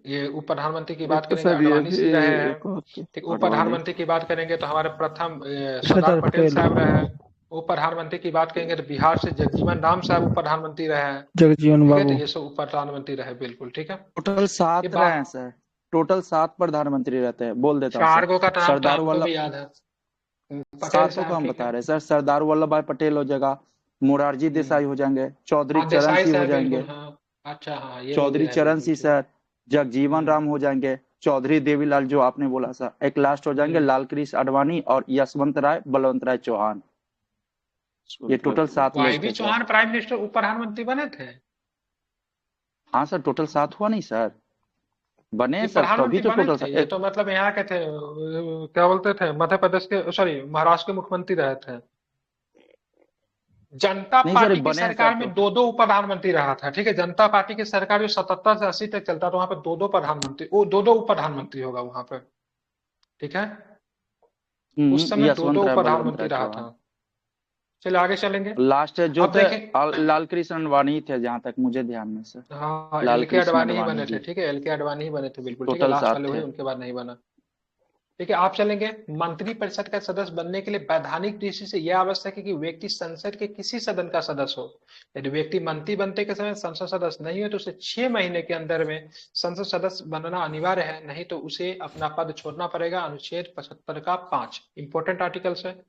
ये उप प्रधानमंत्री की बात करेंगे अडवाणी जी रहे हैं, ठीक। उप प्रधानमंत्री की बात करेंगे तो हमारे प्रथम सरदार पटेल साहब रहे। उप प्रधानमंत्री की बात करेंगे तो बिहार से जगजीवन राम साहब उप प्रधानमंत्री रहे, जगजीवन बाबू, तो ये सब उप प्रधानमंत्री रहे, बिल्कुल ठीक है। टोटल 7 रहे हैं सर, टोटल 7 प्रधानमंत्री रहते हैं। बोल देता हूँ चार का नाम सरदार तो वल्लभ, याद है, 7 को हम बता रहे हैं सर। सरदार वल्लभ भाई पटेल हो जाएगा, मोरारजी देसाई हो जाएंगे, चौधरी चरण सिंह हो जाएंगे, अच्छा हाँ, चौधरी चरण सिंह सर, जगजीवन राम हो जाएंगे, चौधरी देवीलाल जो आपने बोला सर, एक लास्ट हो जाएंगे लाल कृष्ण आडवाणी और यशवंत राय बलवंत राय चौहान। ये टोटल 7 लोग थे। चौहान प्राइम मिनिस्टर उप प्रधानमंत्री बने थे? हाँ सर, टोटल 7 हुआ नहीं सर, बने सर तभी तो टोटल। ये तो मतलब यहाँ के थे, क्या बोलते थे, मध्य प्रदेश के सॉरी महाराष्ट्र के मुख्यमंत्री रहे थे। जनता पार्टी की सरकार में 2 उप प्रधानमंत्री रहा था, ठीक है। जनता पार्टी की सरकार जो 77 से 80 तक चलता था, वहां पे 2 प्रधानमंत्री, वो 2 उप प्रधानमंत्री होगा वहां पे, ठीक है। उस समय 2 उप प्रधानमंत्री रहा था। चलिए आगे चलेंगे। लास्ट जो थे लाल कृष्ण आडवाणी थे, जहां तक मुझे ध्यान में सर। हाँ, एल के आडवाणी ही बने थे, ठीक है, एल के आडवाणी ही बने थे, बिल्कुल ठीक है। लास्ट वाले हुए, उनके बाद नहीं बना, ठीक है। आप चलेंगे। मंत्री परिषद का सदस्य बनने के लिए वैधानिक दृष्टि से यह आवश्यक है कि व्यक्ति संसद के किसी सदन का सदस्य हो। यदि व्यक्ति मंत्री बनते के समय संसद सदस्य नहीं हो तो उसे 6 महीने के अंदर में संसद सदस्य बनना अनिवार्य है, नहीं तो उसे अपना पद छोड़ना पड़ेगा। अनुच्छेद 75 का 5 इंपॉर्टेंट आर्टिकल्स है।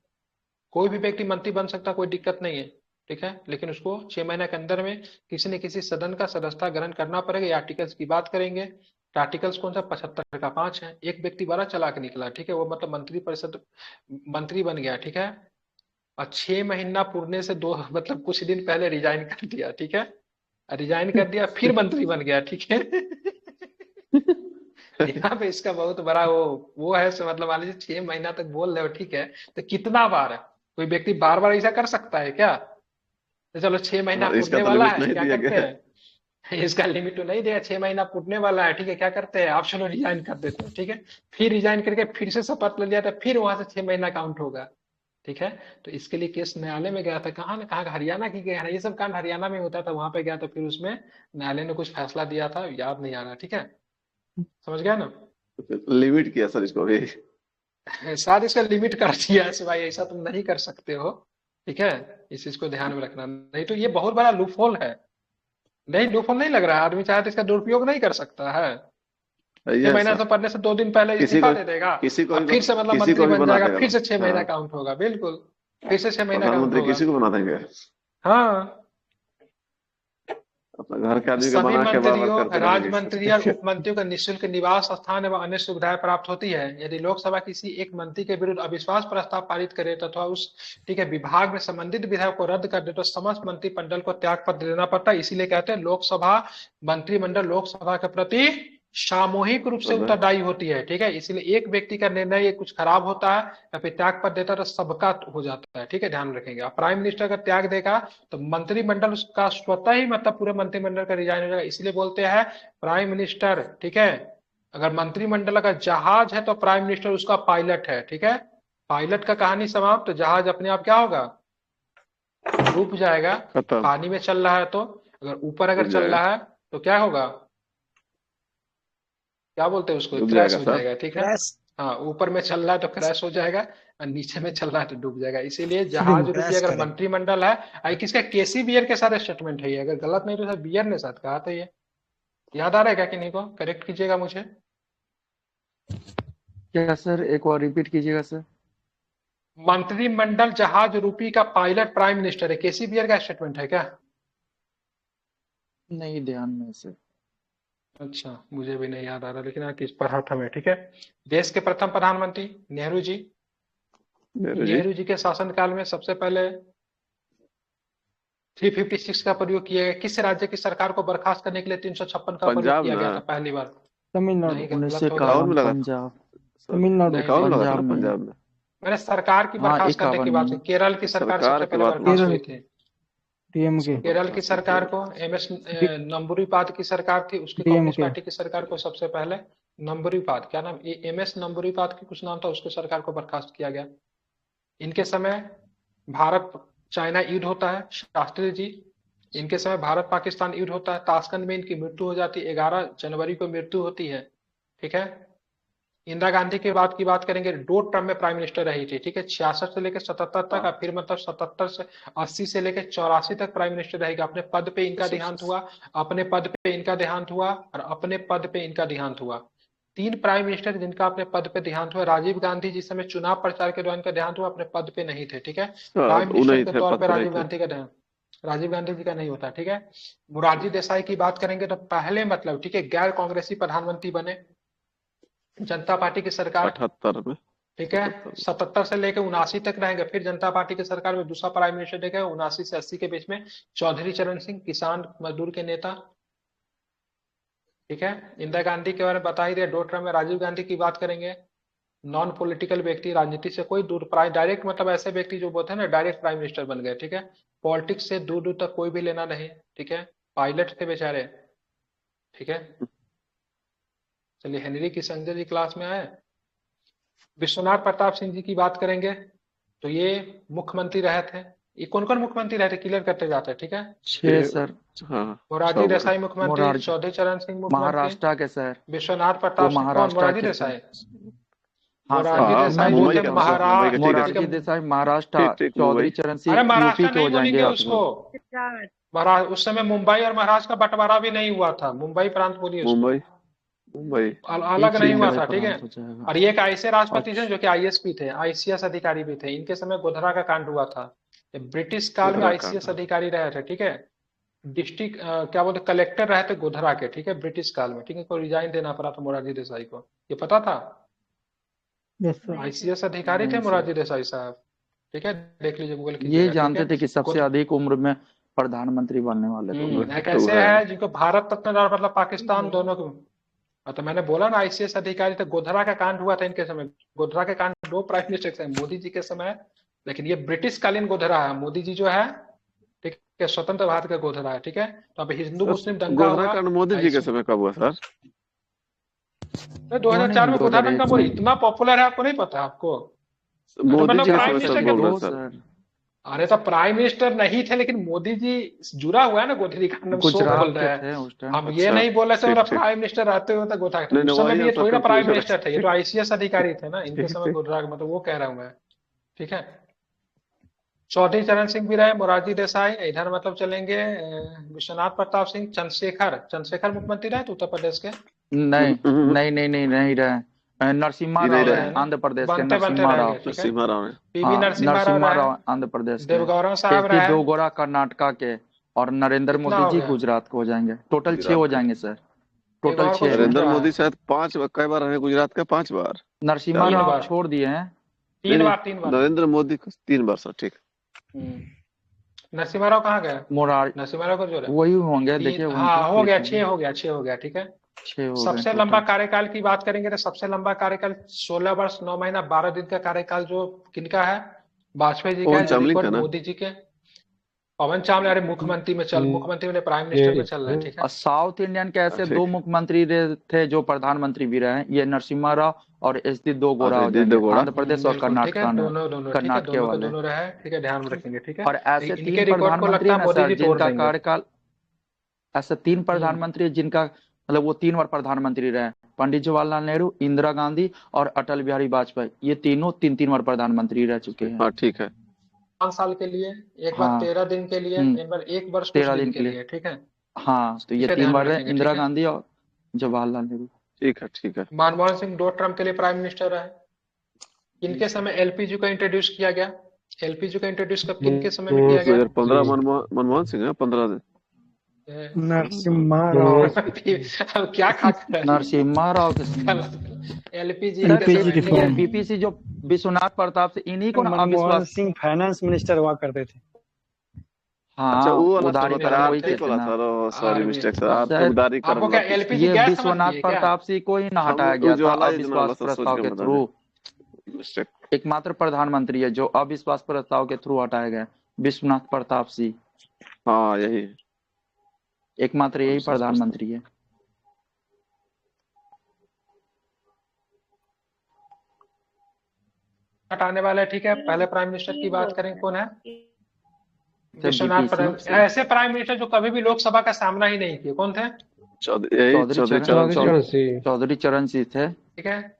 कोई भी व्यक्ति मंत्री बन सकता, कोई दिक्कत नहीं है, ठीक है, लेकिन उसको 6 महीने के अंदर में किसी न किसी सदन का सदस्यता ग्रहण करना पड़ेगा। ये आर्टिकल्स की बात करेंगे। तो आर्टिकल्स कौन सा? 75 का 5 है। एक व्यक्ति बड़ा चालाक निकला, ठीक है, वो मतलब मंत्री परिषद मंत्री बन गया, ठीक है, और 6 महीना पूरने से 2 मतलब कुछ दिन पहले रिजाइन कर दिया, ठीक है, रिजाइन कर दिया, फिर मंत्री बन गया, ठीक है। यहाँ पे इसका बहुत बड़ा वो है, मतलब मान लीजिए 6 महीना तक बोल रहे हो, ठीक है, तो कितना बार है? कोई व्यक्ति बार बार ऐसा कर सकता है क्या? तो चलो 6 महीना पूरने वाला है, क्या करते हैं? इसका लिमिट तो नहीं दिया, 6 महीना पूरने वाला है, ठीक है, क्या करते हैं आप? चलो रिजाइन कर देते हैं, ठीक है, फिर रिजाइन करके फिर से शपथ ले लिया था, फिर वहां से 6 महीना काउंट होगा, ठीक है। तो इसके लिए केस न्यायालय में गया था, कहाँ ना कहाँ, हरियाणा की गया, ये सब कांड हरियाणा में होता था, वहां पे गया था, फिर उसमें न्यायालय ने कुछ फैसला दिया था, याद नहीं आ रहा, ठीक है, समझ गया ना। लिमिट किया सर इसको भी, शायद इसका लिमिट कर दिया है भाई, ऐसा तुम नहीं कर सकते हो, ठीक है, इस चीज को ध्यान में रखना, नहीं तो ये बहुत बड़ा लूपहोल है। नहीं, लूपहोल नहीं लग रहा है, आदमी चाहे तो इसका दुरुपयोग नहीं कर सकता है। 6 महीना सर से पढ़ने से 2 दिन पहले किसी इस्तीफा को दे देगा किसी को और फिर से मतलब किसी को मंत्री भी बन बना जाएगा, देगा फिर से ना। 6 महीना हाँ, काउंट होगा, बिल्कुल फिर से 6 महीना काउंट प्रधानमंत्री होगा। किसी को बना देंगे, हाँ, अपने घर के आदमी को सभी बना के बार बार मंत्रियों, करते राज्य रहेंगे। मंत्री और उप मंत्रियों को निःशुल्क निवास स्थान एवं अन्य सुविधाएं प्राप्त होती है। यदि लोकसभा किसी एक मंत्री के विरुद्ध अविश्वास प्रस्ताव पारित करे तथा उस ठीक है विभाग में संबंधित विधायक को रद्द कर दे तो समस्त मंत्रिमंडल को त्याग पत्र देना पड़ता है। इसीलिए कहते हैं लोकसभा मंत्रिमंडल लोकसभा के प्रति सामूहिक रूप से उत्तरदायी होती है, ठीक है। इसलिए एक व्यक्ति का निर्णय ये कुछ खराब होता है या फिर त्याग पत्र देता है तो सबका हो जाता है, ठीक है, ध्यान रखेंगे। अब प्राइम मिनिस्टर का त्याग देगा तो मंत्रिमंडल उसका स्वतः ही मतलब पूरे मंत्रिमंडल का रिजाइन हो जाएगा। इसलिए बोलते हैं प्राइम मिनिस्टर, ठीक है, अगर मंत्रिमंडल का जहाज है तो प्राइम मिनिस्टर उसका पायलट है, ठीक है। पायलट का कहानी समाप्त, तो जहाज अपने आप क्या होगा, डूब जाएगा। पानी में चल रहा है तो, अगर ऊपर अगर चल रहा है तो क्या होगा, क्या बोलते हैं उसको, क्रैश हो जाएगा, ठीक है। हाँ, ऊपर में चल रहा है तो क्रैश हो जाएगा और नीचे में चल रहा है तो डूब जाएगा। इसीलिए जहाज रूपी अगर मंत्रिमंडल है, किसका, केसी बियर के साथ स्टेटमेंट है ये, अगर गलत नहीं तो सर बियर ने साथ कहा था ये, याद आ रहा है क्या किन्हीं को, करेक्ट कीजिएगा मुझे। क्या सर, एक और रिपीट कीजिएगा सर। मंत्रिमंडल जहाज रूपी का पायलट प्राइम मिनिस्टर है, केसी बियर का स्टेटमेंट है क्या? नहीं ध्यान में सर। अच्छा, मुझे भी नहीं याद आ रहा, लेकिन किस पढ़ा था मैं, ठीक है। देश के प्रथम प्रधानमंत्री नेहरू जी। नेहरू जी के शासनकाल में सबसे पहले 356 का प्रयोग किया गया। किस राज्य की सरकार को बर्खास्त करने के लिए 356 का प्रयोग किया गया था पहली बार? तमिलनाडु। पंजाब में मैंने सरकार की बर्खास्त करने की बात की, केरल की सरकार सबसे पहले बर्खास्त हुई थी। केरल की सरकार को एमएस नंबूरीपाद की सरकार थी, उसकी कम्युनिस्ट पार्टी की सरकार को सबसे पहले नंबूरीपाद, क्या नाम, एमएस नंबूरीपाद की कुछ नाम था, उसको सरकार को बर्खास्त किया गया। इनके समय भारत चाइना युद्ध होता है, शास्त्री जी, इनके समय भारत पाकिस्तान युद्ध होता है, ताशकंद में इनकी मृत्यु हो जाती है, 11 जनवरी को मृत्यु होती है, ठीक है। इंदिरा गांधी के बाद की बात करेंगे, 2 टर्म में प्राइम मिनिस्टर रही थी, ठीक है, 66 से लेकर 77 तक, और फिर मतलब 77 से 80 से लेकर 84 तक प्राइम मिनिस्टर रहेगा। अपने पद पे इनका देहांत हुआ, अपने पद पे इनका देहांत हुआ और अपने पद पे इनका देहांत हुआ। 3 प्राइम मिनिस्टर जिनका अपने पद पे देहांत हुआ। राजीव गांधी जिस समय चुनाव प्रचार के दौरान इनका देहांत हुआ, अपने पद पे नहीं थे, ठीक है। प्राइम मिनिस्टर के तौर पर राजीव गांधी का देहांत, राजीव गांधी जी का नहीं होता, ठीक है। मोरारजी देसाई की बात करेंगे तो पहले मतलब, ठीक है, गैर कांग्रेसी प्रधानमंत्री बने, जनता पार्टी की सरकार 78 में, ठीक है, 77 से लेकर 79 तक रहेंगे। फिर जनता पार्टी की सरकार में दूसरा प्राइम मिनिस्टर देगा 79 से 80 के बीच में, चौधरी चरण सिंह, किसान मजदूर के नेता, ठीक है। इंदिरा गांधी के बारे में बता ही दिया, 2 टर्म में। राजीव गांधी की बात करेंगे, नॉन पॉलिटिकल व्यक्ति, राजनीति से कोई दूर, डायरेक्ट मतलब ऐसे व्यक्ति जो बोलते हैं ना डायरेक्ट प्राइम मिनिस्टर बन गए, ठीक है। पॉलिटिक्स से दूर दूर तक कोई भी लेना नहीं, ठीक है, पायलट थे बेचारे, ठीक है। चलिए, हेनरी किसिंजर जी क्लास में आए। विश्वनाथ प्रताप सिंह जी की बात करेंगे तो ये मुख्यमंत्री रहे थे। ये कौन कौन मुख्यमंत्री रहे थे, क्लियर करते जाते हैं, ठीक है। 6 सर। मोरारजी देसाई मुख्यमंत्री, चौधरी चरण सिंह मुख्यमंत्री, महाराष्ट्र के सर। विश्वनाथ प्रताप सिंह, कौन, मोरारजी देसाई, मोरारजी देसाई महाराष्ट्र, चौधरी चरण सिंह यूपी के हो जाएंगे उसको। उस समय मुंबई और महाराष्ट्र का बंटवारा भी नहीं हुआ था, मुंबई प्रांत बोलिए, मुंबई अलग नहीं हुआ था, ठीक है। और ये एक ऐसे राष्ट्रपति थे जो कि आईएएस थे, आईसीएस अधिकारी भी थे। इनके समय गोधरा का कांड हुआ था। ब्रिटिश काल में आईसीएस अधिकारी रहे थे, ठीक है। डिस्ट्रिक्ट क्या बोलते, कलेक्टर रहे थे गोधरा के, ठीक है, ब्रिटिश काल में, ठीक है। को रिजाइन देना पड़ा था मोरारजी देसाई को, ये पता था। आईसीएस अधिकारी थे मोरारजी देसाई साहब, ठीक है, देख लीजिए गूगल कीजिए। ये जानते थे कि सबसे अधिक उम्र में प्रधानमंत्री बनने वाले थे। कैसे है जिनको भारत रत्न और मतलब पाकिस्तान दोनों को, तो मैंने बोला ना आईसीएस अधिकारी थे। गोधरा का कांड हुआ था इनके समय। गोधरा के कांड 2 प्राइम मिनिस्टर थे, मोदी जी के समय, लेकिन ये ब्रिटिश कालीन गोधरा है। मोदी जी जो है, ठीक है, स्वतंत्र भारत का गोधरा है, ठीक है। तो अब हिंदू मुस्लिम दंगा हुआ, मोदी जी के समय कब हुआ सर? 2004 में गोधरा दंगा बोली, इतना पॉपुलर है, आपको नहीं पता आपको? मोदी जी के समय बोल रहे सर। अरे तो प्राइम मिनिस्टर नहीं थे, लेकिन मोदी जी जुड़ा हुआ है ना गोधरी का, बोल रहे हैं हम। ये नहीं बोले थे प्राइम मिनिस्टर रहते हुए गोधरा, उस समय भी ये थोड़ी ना प्राइम मिनिस्टर थे, ये तो आईसीएस अधिकारी थे ना इनके समय गोधरा, मतलब वो कह रहा हूँ मैं, ठीक है। चौधरी चरण सिंह भी रहे, मोरारजी देसाई, इधर मतलब चलेंगे विश्वनाथ प्रताप सिंह, चंद्रशेखर मुख्यमंत्री रहे थे उत्तर प्रदेश के। नहीं नहीं नहीं नहीं नहीं रहे। नरसिम्हा ये नहीं राव रहे है हैं आंध्र प्रदेश के, बनते बनते नरसिम्हा रहेंगे, राव। ठीक है। नरसिम्हा राव ने। पीवी हाँ नरसिम्हा राव नरसिम्हा रहे, राव आंध्र प्रदेश के, देवगौड़ा साहब केसी रहे, देवगौड़ा कर्नाटका के, और नरेंद्र कितना मोदी हो जी गया? गुजरात को हो जाएंगे। टोटल 6 गुजरात हो का जाएंगे सर, एक टोटल और 6 कुछ है। छूट नरेंद्र रहा मोदी है? शायद 5 बार, कई बार रहे गुजरात का? 5 बार, नरसिम्हा 4 तीन बार? राव बार छोड़ दिए हैं। नहीं तीन नहीं, बार 3 बार। नरेंद्र मोदी को 3 बार सर, ठीक। नरसिम्हा राव कहाँ गए? मोरार नरसिम्हा राव को जोड़े वही होंगे, तीन, देखिए वहीं हाँ पे हो गया, लिखे 6 हैं। हो गया, 6 हो गया, ठीक है। 6 हो गए सबसे लंबा टोटल। कार्यकाल की बात करेंगे तो सबसे लंबा कार्यकाल 16 वर्ष 9 महीना 12 दिन का कार्यकाल जो किनका है? वाजपेयी जी का पवन है, जो चामलिंग का रिकॉर्ड ना? मोदी जी के। पवन चावला अरे मुख्यमंत्री में चल, मुख्यमंत्री में प्राइम मिनिस्टर में चल रहे हैं, ठीक है। और साउथ इंडियन के ऐसे ठीक। 2 मुख्यमंत्री थे जो प्रधानमंत्री भी रहे हैं, ये नरसिम्हा राव और एच.डी. देवगौड़ा हो डी जाएंगे, देवगौड़ा। आंध्र प्रदेश और बिल्कुल ठीक है, कर्नाटका में, दोनों दोनों ठीक है, कर्नाटक दोनों के वाले। दोनों रहे, ठीक है, ध्यान में रखेंगे, ठीक है। और ऐसे लेकिन 3 इनके रिकॉर्ड को प्रधानमंत्री लगता है है ना मोदी सर जी तोड़ जिनका देंगे। कार्यकाल, ऐसे 3 प्रधानमंत्री है जिनका मतलब वो 3 बार प्रधानमंत्री रहे, पंडित जवाहरलाल नेहरू, इंदिरा गांधी और अटल बिहारी वाजपेयी, ये तीनों 3-3 बार प्रधानमंत्री रह चुके हैं। हाँ ठीक है। 5 साल के लिए, एक बार हाँ 13 दिन के लिए, एक बार 1 वर्ष कुछ 13 दिन दिन के के लिए। लिए, ठीक है। हाँ तो ये इसे 3 ध्यान में बार रहे, रखेंगे, इंदिरा ठीक है। गांधी और जवाहरलाल नेहरू। ठीक है, ठीक है। मनमोहन सिंह 2 टर्म के लिए प्राइम मिनिस्टर रहे। किनके समय एलपीजी को इंट्रोड्यूस किया गया? एलपीजी को इंट्रोड्यूस कब, किनके समय में किया गया? 2015 मनमोहन सिंह है, 15 दिन। नरसिम्हा राव। अब क्या खाते हैं? नरसिम्हा राव के एलपीजी सर के एलपीजी समय, की ठीक है। फॉर्म। बीपीसी जो विश्वनाथ प्रताप से, इन्हीं को ना मनमोहन अविश्वास। सिंह फाइनेंस मिनिस्टर हुआ करते थे। अच्छा हाँ वो वाला सर उधारी बता में रहे, वही आर्थिक थे वाला ना सर, सॉरी मिस्टेक सर, हाँ। आर्थिक सर उदारी कर आपको क्या वाला पूछ रहे एलपीजी ये गैस समझ विश्वनाथ लिए क्या? प्रताप सिंह को ही ना हम हटाया गया था उज्ज्वला योजना वाला अविश्वास सर सोच प्रस्ताव के के बता थ्रू। रहे। मिस्टेक। एकमात्र प्रधानमंत्री है जो अविश्वास प्रस्ताव के थ्रू हटाया गया, विश्वनाथ प्रताप सिंह, हाँ यही है। एकमात्र यही अविश्वास प्रस्ताव। प्रधानमंत्री है। हटाने वाला है, ठीक है। पहले प्राइम मिनिस्टर की बात करें, कौन है? थे विश्वनाथ बीपीसी ऐसे प्राइम मिनिस्टर जो कभी भी लोकसभा का सामना ही नहीं किए, कौन थे? चौधरी चरण सिंह थे, ठीक है।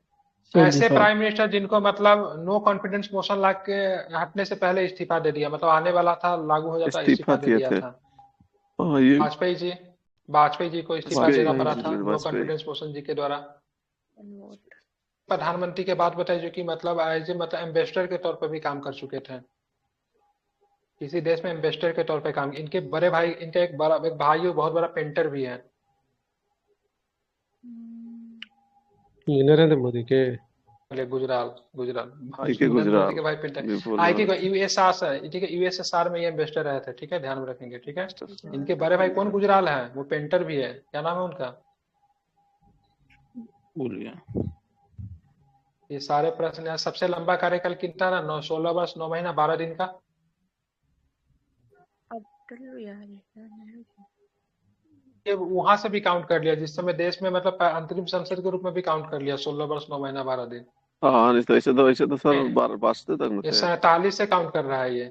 ऐसे प्राइम मिनिस्टर जिनको मतलब नो कॉन्फिडेंस मोशन ला के हटने से पहले इस्तीफा दे दिया, मतलब आने वाला था लागू हो जाता, इस्तीफा दे दिया था। वाजपेयी जी, वाजपेयी जी को इस्तीफा देना पड़ा था नो कॉन्फिडेंस मोशन जी के द्वारा। प्रधानमंत्री के बाद बताइए जो कि मतलब एज ए मतलब एम्बेसडर के तौर पर भी काम कर चुके थे, किसी देश में एम्बेसडर के तौर पे काम। इनके बड़े भाई, इनका एक भाई बहुत बड़ा पेंटर भी है। नरेंद्र मोदी के गुजराल आई के नरेंद्र मोदी के गुजराल भाई पेंटर, आई के यूएसएसआर, ठीक है, यूएसएसआर में ये एम्बेसडर रहे थे, ठीक है, ध्यान में रखेंगे, ठीक है। इनके बड़े भाई कौन गुजराल है, वो पेंटर भी है, क्या नाम है उनका? भूल गया। ये सारे प्रश्न है। सबसे लंबा कार्यकाल कितना ना? 16 वर्ष 9 महीना 12 दिन का। ये वहां से भी काउंट कर लिया जिस समय देश में मतलब अंतरिम संसद के रूप में भी काउंट कर लिया 16 वर्ष 9 महीना 12 दिन। हाँ ऐसे तो सर 12 तक में ये थे। 47 से काउंट कर रहा है ये,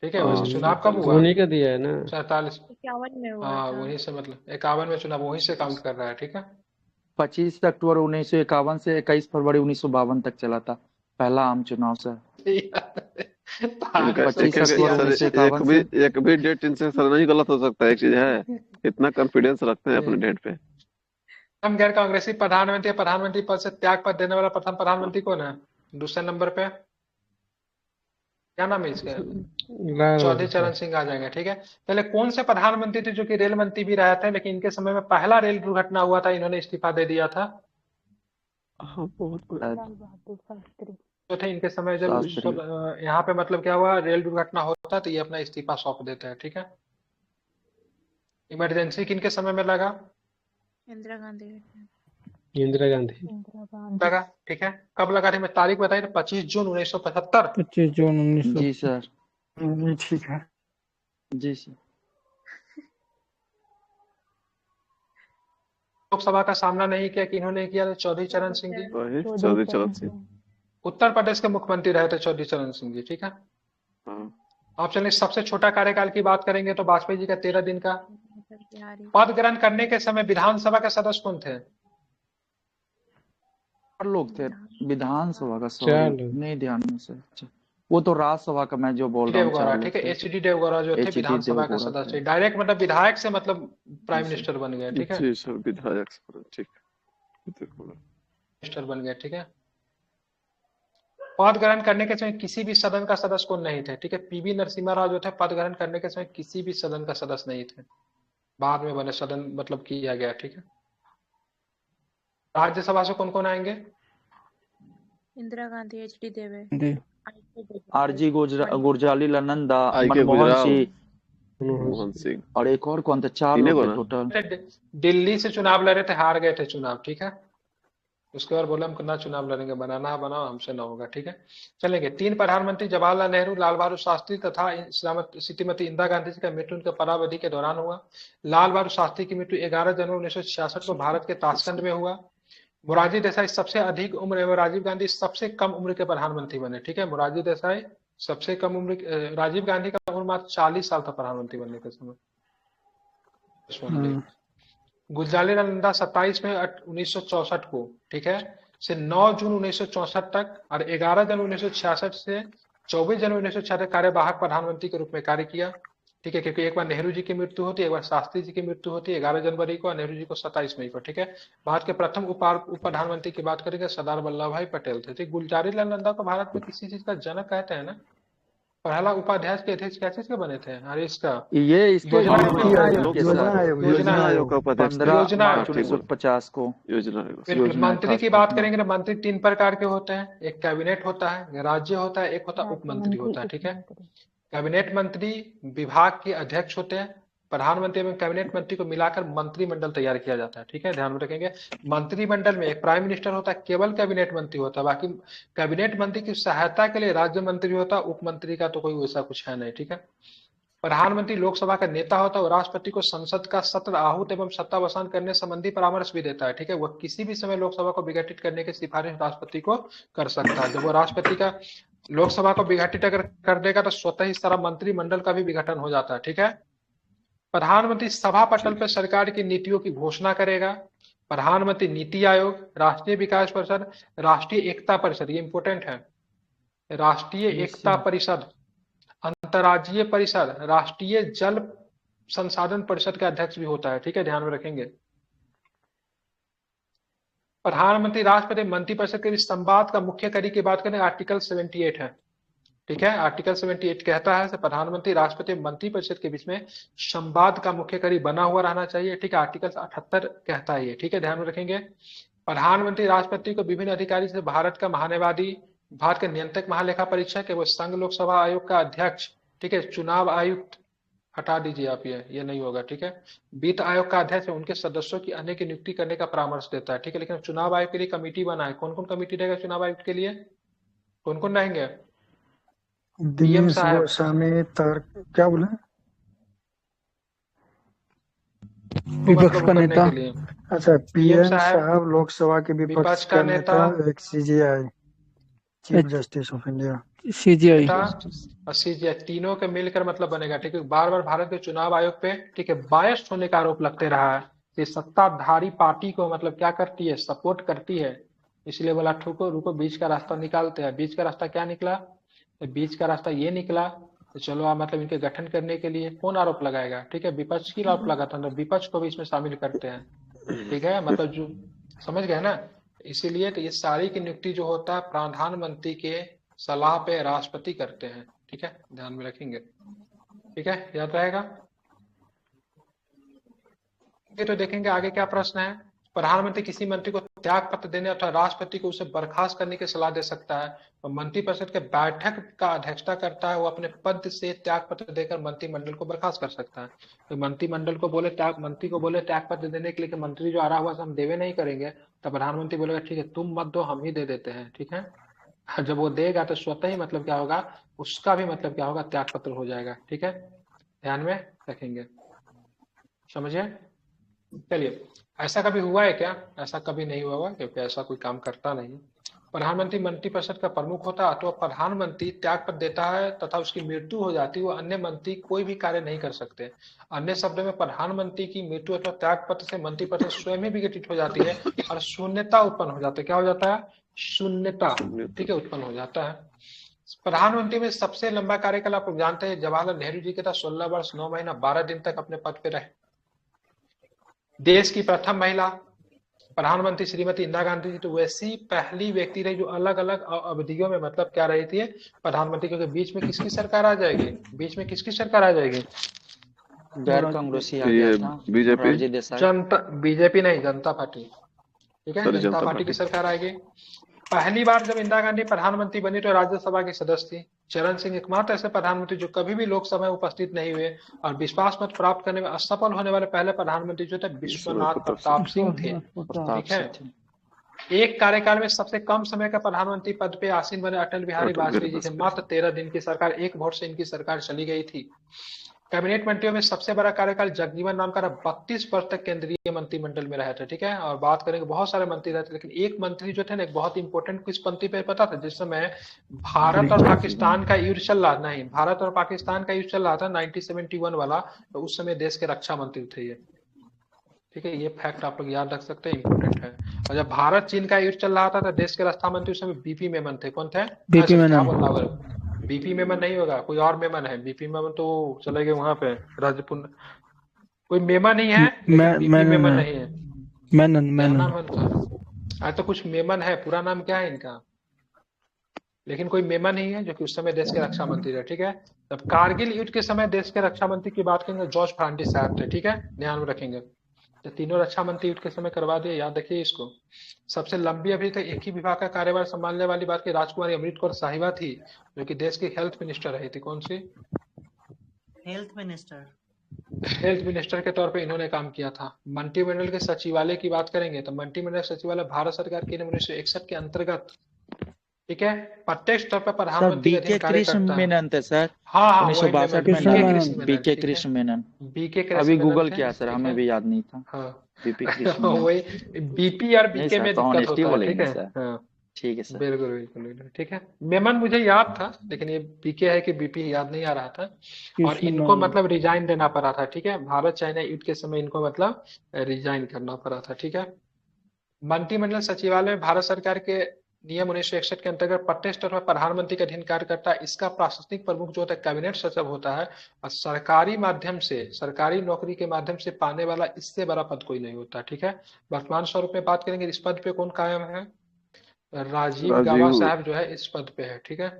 ठीक है। वैसे चुनाव कब हुआ? उन्हीं का दिया है ना, 47 51 में हुआ हाँ था। वहीं से, मतलब 51 में चुनाव वहीं से काउंट कर रहा है, ठीक है। 25 अक्टूबर 1951 से 21 फरवरी 1952 तक चला था पहला आम चुनाव सर। 25 अक्टूबर 1951 एक भी डेट इनसे सर नहीं गलत हो सकता, एक चीज है, इतना कॉन्फिडेंस रखते हैं अपने डेट पे। हम गैर कांग्रेसी प्रधानमंत्री पद से त्याग पद देने वाला प्रथम प्रधानमंत्री कौन है? दूसरे नंबर पे क्या नाम है इसका? चौधरी चरण सिंह आ जाएंगे, ठीक है। पहले कौन से प्रधानमंत्री थे जो कि रेल मंत्री भी रहे थे, लेकिन इनके समय में पहला रेल दुर्घटना हुआ था, इन्होंने इस्तीफा दे दिया था? तो थे इनके समय जब यहाँ पे मतलब क्या हुआ, रेल दुर्घटना होता तो ये अपना इस्तीफा सौंप देते हैं, ठीक है। इमरजेंसी किनके समय में लगा? इंदिरा गांधी लगा, ठीक है। कब लगा थी, मैं तारीख बताई, 25 जून 1975। 25 जून 1900। जी सर, ठीक है जी सर। लोकसभा का सामना नहीं किया कि इन्होंने किया? चौधरी चरण सिंह जी, चौधरी चरण सिंह उत्तर प्रदेश के मुख्यमंत्री रहे थे चौधरी चरण सिंह जी, ठीक है। आप चलिए सबसे छोटा कार्यकाल की बात करेंगे तो वाजपेयी जी का 13 दिन का। पद ग्रहण करने के समय विधानसभा के सदस्य कौन थे? लोग थे विधानसभा का, चार सॉरी नहीं ध्यान में से। वो तो राज्यसभा का मैं जो बोल रहा हूँ देवगौड़ा, 4 लोग ठीक है, से। एच डी देवगौड़ा जो थे एच डी विधानसभा का देवगौड़ा सदस्य, थे। डायरेक्ट मतलब विधायक से मतलब प्राइम जी मिनिस्टर बन गए, ठीक है, जी सर, विधायक सर, ठीक है। मिनिस्टर बन गए, ठीक है। पद ग्रहण करने के समय किसी भी सदन का सदस्य कौन नहीं थे, ठीक है। पीवी नरसिम्हा राव जो थे पद ग्रहण करने के समय किसी भी सदन का सदस्य नहीं थे, बाद में बने सदन मतलब किया गया, ठीक है। राज्यसभा से कौन कौन आएंगे? इंदिरा गांधी, एच.डी. देवे, जी आरजी गुरजालीलानंदा, आई के मनमोहन गुजराल, सिंह, मनमोहन सिंह, और एक और कौन थे, 4 तीनों लोग को थे ना। टोटल। दिल्ली से चुनाव लड़े थे, हार गए थे चुनाव, ठीक है। उसके बाद बोले हम कितना चुनाव लड़ेंगे, बनाना बनाओ, हमसे ना होगा, ठीक है। चलेंगे। 3 प्रधानमंत्री जवाहरलाल नेहरू, लाल बहादुर शास्त्री तथा श्रीमती इंदिरा गांधी जी का मृत्यु उनके पदावधि के दौरान हुआ। लाल बहादुर शास्त्री की मृत्यु 11 जनवरी 1966 को भारत के ताशकंद में हुआ। मोरारजी देसाई सबसे अधिक उम्र एवं राजीव गांधी सबसे कम उम्र के प्रधानमंत्री बने, ठीक है। मोरारजी देसाई सबसे कम उम्र, राजीव गांधी का उम्र मात्र 40 साल था प्रधानमंत्री बनने के समय। गुलजारी नंदा 27 मई 1964 को, ठीक है, से 9 जून 1964 तक और 11 जनवरी 1966 से 24 जनवरी 1966 कार्यवाहक प्रधानमंत्री के रूप में कार्य किया, ठीक है। क्योंकि एक बार नेहरू जी की मृत्यु होती है, एक बार शास्त्री जी की मृत्यु होती है 11 जनवरी को और नेहरू जी को 27 मई को, ठीक है। भारत के प्रथम उप प्रधानमंत्री की बात करेंगे, सरदार वल्लभ भाई पटेल थे, ठीक। गुलजारी लाल नंदा को भारत में किसी चीज का जनक कहते हैं ना। पहला उपाध्याय के अध्यक्ष क्या चीज के बने थे? अरे इसका ये इसके योजना नीति आयोग के योजना सर, आयोग, योजना आयोग का उपाध्यक्ष थे। 15 योजना मार्च आयोग के 1950 को योजना आयोग। बिल्कुल। योजना मंत्री खास की बात पटना। करेंगे ना, मंत्री 3 प्रकार के होते हैं, एक कैबिनेट होता है, राज्य होता है, एक होता है उप मंत्री होता है, ठीक है। कैबिनेट मंत्री विभाग के अध्यक्ष होते हैं। प्रधानमंत्री एवं कैबिनेट मंत्री को मिलाकर मंत्रिमंडल तैयार किया जाता है, ठीक है, ध्यान में रखेंगे। मंत्रिमंडल में एक प्राइम मिनिस्टर होता है, केवल कैबिनेट मंत्री होता है, बाकी कैबिनेट मंत्री की सहायता के लिए राज्य मंत्री होता है, उप मंत्री का तो कोई वैसा कुछ है नहीं, ठीक है। प्रधानमंत्री लोकसभा का नेता होता है और राष्ट्रपति को संसद का सत्र आहूत एवं सत्तावसान करने संबंधी परामर्श भी देता है, ठीक है। वह किसी भी समय लोकसभा को विघटित करने की सिफारिश राष्ट्रपति को कर सकता है। जब वो राष्ट्रपति का लोकसभा को विघटित अगर कर देगा तो स्वतः ही सारा मंत्रिमंडल का भी विघटन हो जाता है, ठीक है। प्रधानमंत्री सभा पटल पर सरकार की नीतियों की घोषणा करेगा। प्रधानमंत्री नीति आयोग, राष्ट्रीय विकास परिषद, राष्ट्रीय एकता परिषद, ये इंपोर्टेंट है, राष्ट्रीय एकता परिषद, अंतर्राज्यीय परिषद, राष्ट्रीय जल संसाधन परिषद का अध्यक्ष भी होता है, ठीक है, ध्यान में रखेंगे। प्रधानमंत्री राष्ट्रपति मंत्रिपरिषद के बीच संवाद का मुख्य कड़ी की बात करें, आर्टिकल 78 है, ठीक है। आर्टिकल 78 कहता है प्रधानमंत्री राष्ट्रपति मंत्रिपरिषद के बीच में संवाद का मुख्य कड़ी बना हुआ रहना चाहिए, ठीक है। आर्टिकल 78 कहता है ये, ठीक है, ध्यान में रखेंगे। प्रधानमंत्री राष्ट्रपति को विभिन्न अधिकारी से भारत का महान्यायवादी, भारत के नियंत्रक महालेखा परीक्षक एवं संघ लोकसभा आयोग का अध्यक्ष, ठीक है, चुनाव आयुक्त हटा दीजिए आप, ये नहीं होगा, ठीक है। वित्त आयोग का अध्यक्ष उनके सदस्यों की अन्य की नियुक्ति करने का परामर्श देता है, ठीक है। लेकिन चुनाव आयोग के लिए कमेटी बना है, कौन कौन कमेटी रहेगा चुनाव आयुक्त के लिए, कौन कौन रहेंगे? पीएम दिनेश साहब, गोस्वामी क्या बोले, विपक्ष का नेता, अच्छा पीएम साहब, लोकसभा के विपक्ष का नेता, एक CGI, chief justice of India, CGI, CGI, तीनों के मिलकर मतलब बनेगा, ठीक है। बार बार भारत के चुनाव आयोग पे, ठीक है, बायस्ड होने का आरोप लगते रहा है कि सत्ताधारी पार्टी को मतलब क्या करती है, सपोर्ट करती है, इसलिए बोला ठोको रुको बीच का रास्ता निकालते हैं। बीच का रास्ता क्या निकला? बीच का रास्ता ये निकला, तो चलो आप मतलब इनके गठन करने के लिए कौन आरोप लगाएगा, ठीक है, विपक्ष की आरोप लगाता है, विपक्ष को भी इसमें शामिल करते हैं, ठीक है, मतलब जो समझ गए ना। इसीलिए तो ये सारी की नियुक्ति जो होता है प्रधानमंत्री के सलाह पे राष्ट्रपति करते हैं, ठीक है, ध्यान में रखेंगे, ठीक है, याद रहेगा। तो देखेंगे आगे क्या प्रश्न है। प्रधानमंत्री किसी मंत्री को त्याग पत्र देने अथवा राष्ट्रपति को उसे बर्खास्त करने की सलाह दे सकता है। और मंत्रिपरिषद के बैठक का अध्यक्षता करता है, वो अपने पद से त्याग पत्र देकर मंत्रिमंडल को बर्खास्त कर सकता है। तो मंत्रिमंडल को बोले मंत्री को बोले त्याग पत्र देने के लिए, मंत्री जो आ रहा हुआ हम देवे नहीं करेंगे, तो प्रधानमंत्री बोलेगा ठीक है तुम मत दो, हम ही दे देते हैं, ठीक है। जब वो देगा तो स्वतः ही मतलब क्या होगा, उसका भी मतलब क्या होगा, त्याग पत्र हो जाएगा, ठीक है, ध्यान में रखेंगे, समझिए। चलिए, ऐसा कभी हुआ है क्या? ऐसा कभी नहीं हुआ क्योंकि ऐसा कोई काम करता नहीं। प्रधानमंत्री मंत्रिपरिषद का प्रमुख होता है, तो प्रधानमंत्री त्याग पत्र देता है तथा उसकी मृत्यु हो जाती है, वो अन्य मंत्री कोई भी कार्य नहीं कर सकते। अन्य शब्दों में प्रधानमंत्री की मृत्यु अथवा त्याग पत्र से मंत्रिपरिषद स्वयं ही विघटित हो जाती है और शून्यता उत्पन्न हो जाती है। क्या हो जाता है? शून्यता, ठीक है, उत्पन्न हो जाता है। प्रधानमंत्री में सबसे लंबा कार्यकाल आप लोग जानते हैं जवाहरलाल नेहरू जी के था, 16 वर्ष 9 महीना 12 दिन तक अपने पद पे रहे। देश की प्रथम महिला प्रधानमंत्री श्रीमती इंदिरा गांधी जी तो वैसी पहली व्यक्ति रही जो अलग अलग अवधियों में मतलब क्या रही थी प्रधानमंत्री, क्योंकि बीच में किसकी सरकार आ जाएगी, बीच में किसकी सरकार आ जाएगी, गैर कांग्रेसी आ गया था, बीजेपी, जनता, बीजेपी नहीं, जनता पार्टी, ठीक है, जनता पार्टी की सरकार आएगी। पहली बार जब इंदिरा गांधी प्रधानमंत्री बनी तो राज्यसभा की सदस्य थी। चरण सिंह एकमात्र ऐसे प्रधानमंत्री जो कभी भी लोकसभा में उपस्थित नहीं हुए और विश्वास मत प्राप्त करने में असफल होने वाले पहले प्रधानमंत्री जो थे विश्वनाथ प्रताप सिंह थे, ठीक है। एक कार्यकाल में सबसे कम समय का प्रधानमंत्री पद पे आसीन बने अटल बिहारी वाजपेयी जी थे, मात्र 13 दिन की सरकार, एक वोट से इनकी सरकार चली गई थी। कैबिनेट मंत्रियों में सबसे बड़ा कार्यकाल जगजीवन राम का 32 वर्ष तक केंद्रीय मंत्रिमंडल में रहे थे, ठीक है। और बात करेंगे बहुत सारे मंत्री रहे थे, लेकिन एक मंत्री जो थे ना एक बहुत इंपॉर्टेंट किस पंक्ति पे पता था, जिस समय भारत और पाकिस्तान का युद्ध चल रहा, नहीं भारत और पाकिस्तान का युद्ध चल रहा था 1971 वाला, तो उस समय देश के रक्षा मंत्री थे ये, ठीक है। ये फैक्ट आप लोग याद रख सकते हैं, इंपॉर्टेंट है। और जब भारत चीन का युद्ध चल रहा था तो देश के रक्षा मंत्री उस समय बीपी मेमन थे। कौन थे? बीपी मेमन। बीपी मेमन नहीं होगा, कोई और मेमन है। बीपी मेमन तो चले गए वहां पे राजपुर, कोई मेमन ही है, बीपी मेमन नहीं है। मेनन आज तो कुछ मेमन है, पूरा नाम क्या है इनका, लेकिन कोई मेमन ही है जो कि उस समय देश के रक्षा मंत्री रहे, ठीक है। तब कारगिल युद्ध के समय देश के रक्षा मंत्री की बात करेंगे जॉर्ज फर्नांडिस साहब थे, ठीक है, ध्यान में रखेंगे। तो तीनों रक्षा मंत्री युद्ध के समय करवा दिए, याद रखिए इसको। सबसे लंबी अभी तक एक ही विभाग का कार्यभार संभालने वाली बात की राजकुमारी अमृत कौर साहिबा थी, जो कि देश की हेल्थ मिनिस्टर रही थी। कौन सी? Health minister. हेल्थ मिनिस्टर के तौर पे इन्होंने काम किया था। मंत्रिमंडल के सचिवालय की बात करेंगे तो मंत्रिमंडल सचिवालय भारत सरकार के 1961 के अंतर्गत, ठीक है, प्रत्यक्ष तौर पर प्रधानमंत्री बीके कृष्ण मेनन थे सर। हाँ 1962 में बीके कृष्ण मेनन। अभी गूगल किया सर, हमें भी याद नहीं था। बीपी कृष्ण वही बीपी और बीके में दिक्कत होता है, ठीक है। हाँ ठीक है सर, बिल्कुल बिल्कुल, ठीक है। मेमन मुझे याद था, लेकिन ये बीके है कि बीपी याद नहीं आ रहा था। और इनको मतलब रिजाइन देना पड़ा था, ठीक है, भारत चाइना युद्ध के समय इनको मतलब रिजाइन करना पड़ा था, ठीक है। मंत्रिमंडल सचिवालय में भारत सरकार के नियम 1961 के अंतर्गत प्रत्यक्ष तौर पर प्रधानमंत्री का अधीन कार्य करता है। इसका प्रशासनिक प्रमुख जो होता है कैबिनेट सचिव होता है, और सरकारी माध्यम से, सरकारी नौकरी के माध्यम से पाने वाला इससे बड़ा पद कोई नहीं होता, ठीक है। वर्तमान स्वरूप में बात करेंगे, इस पद पे कौन कायम है? राजीव गाबा साहब जो है इस पद पे है, ठीक है।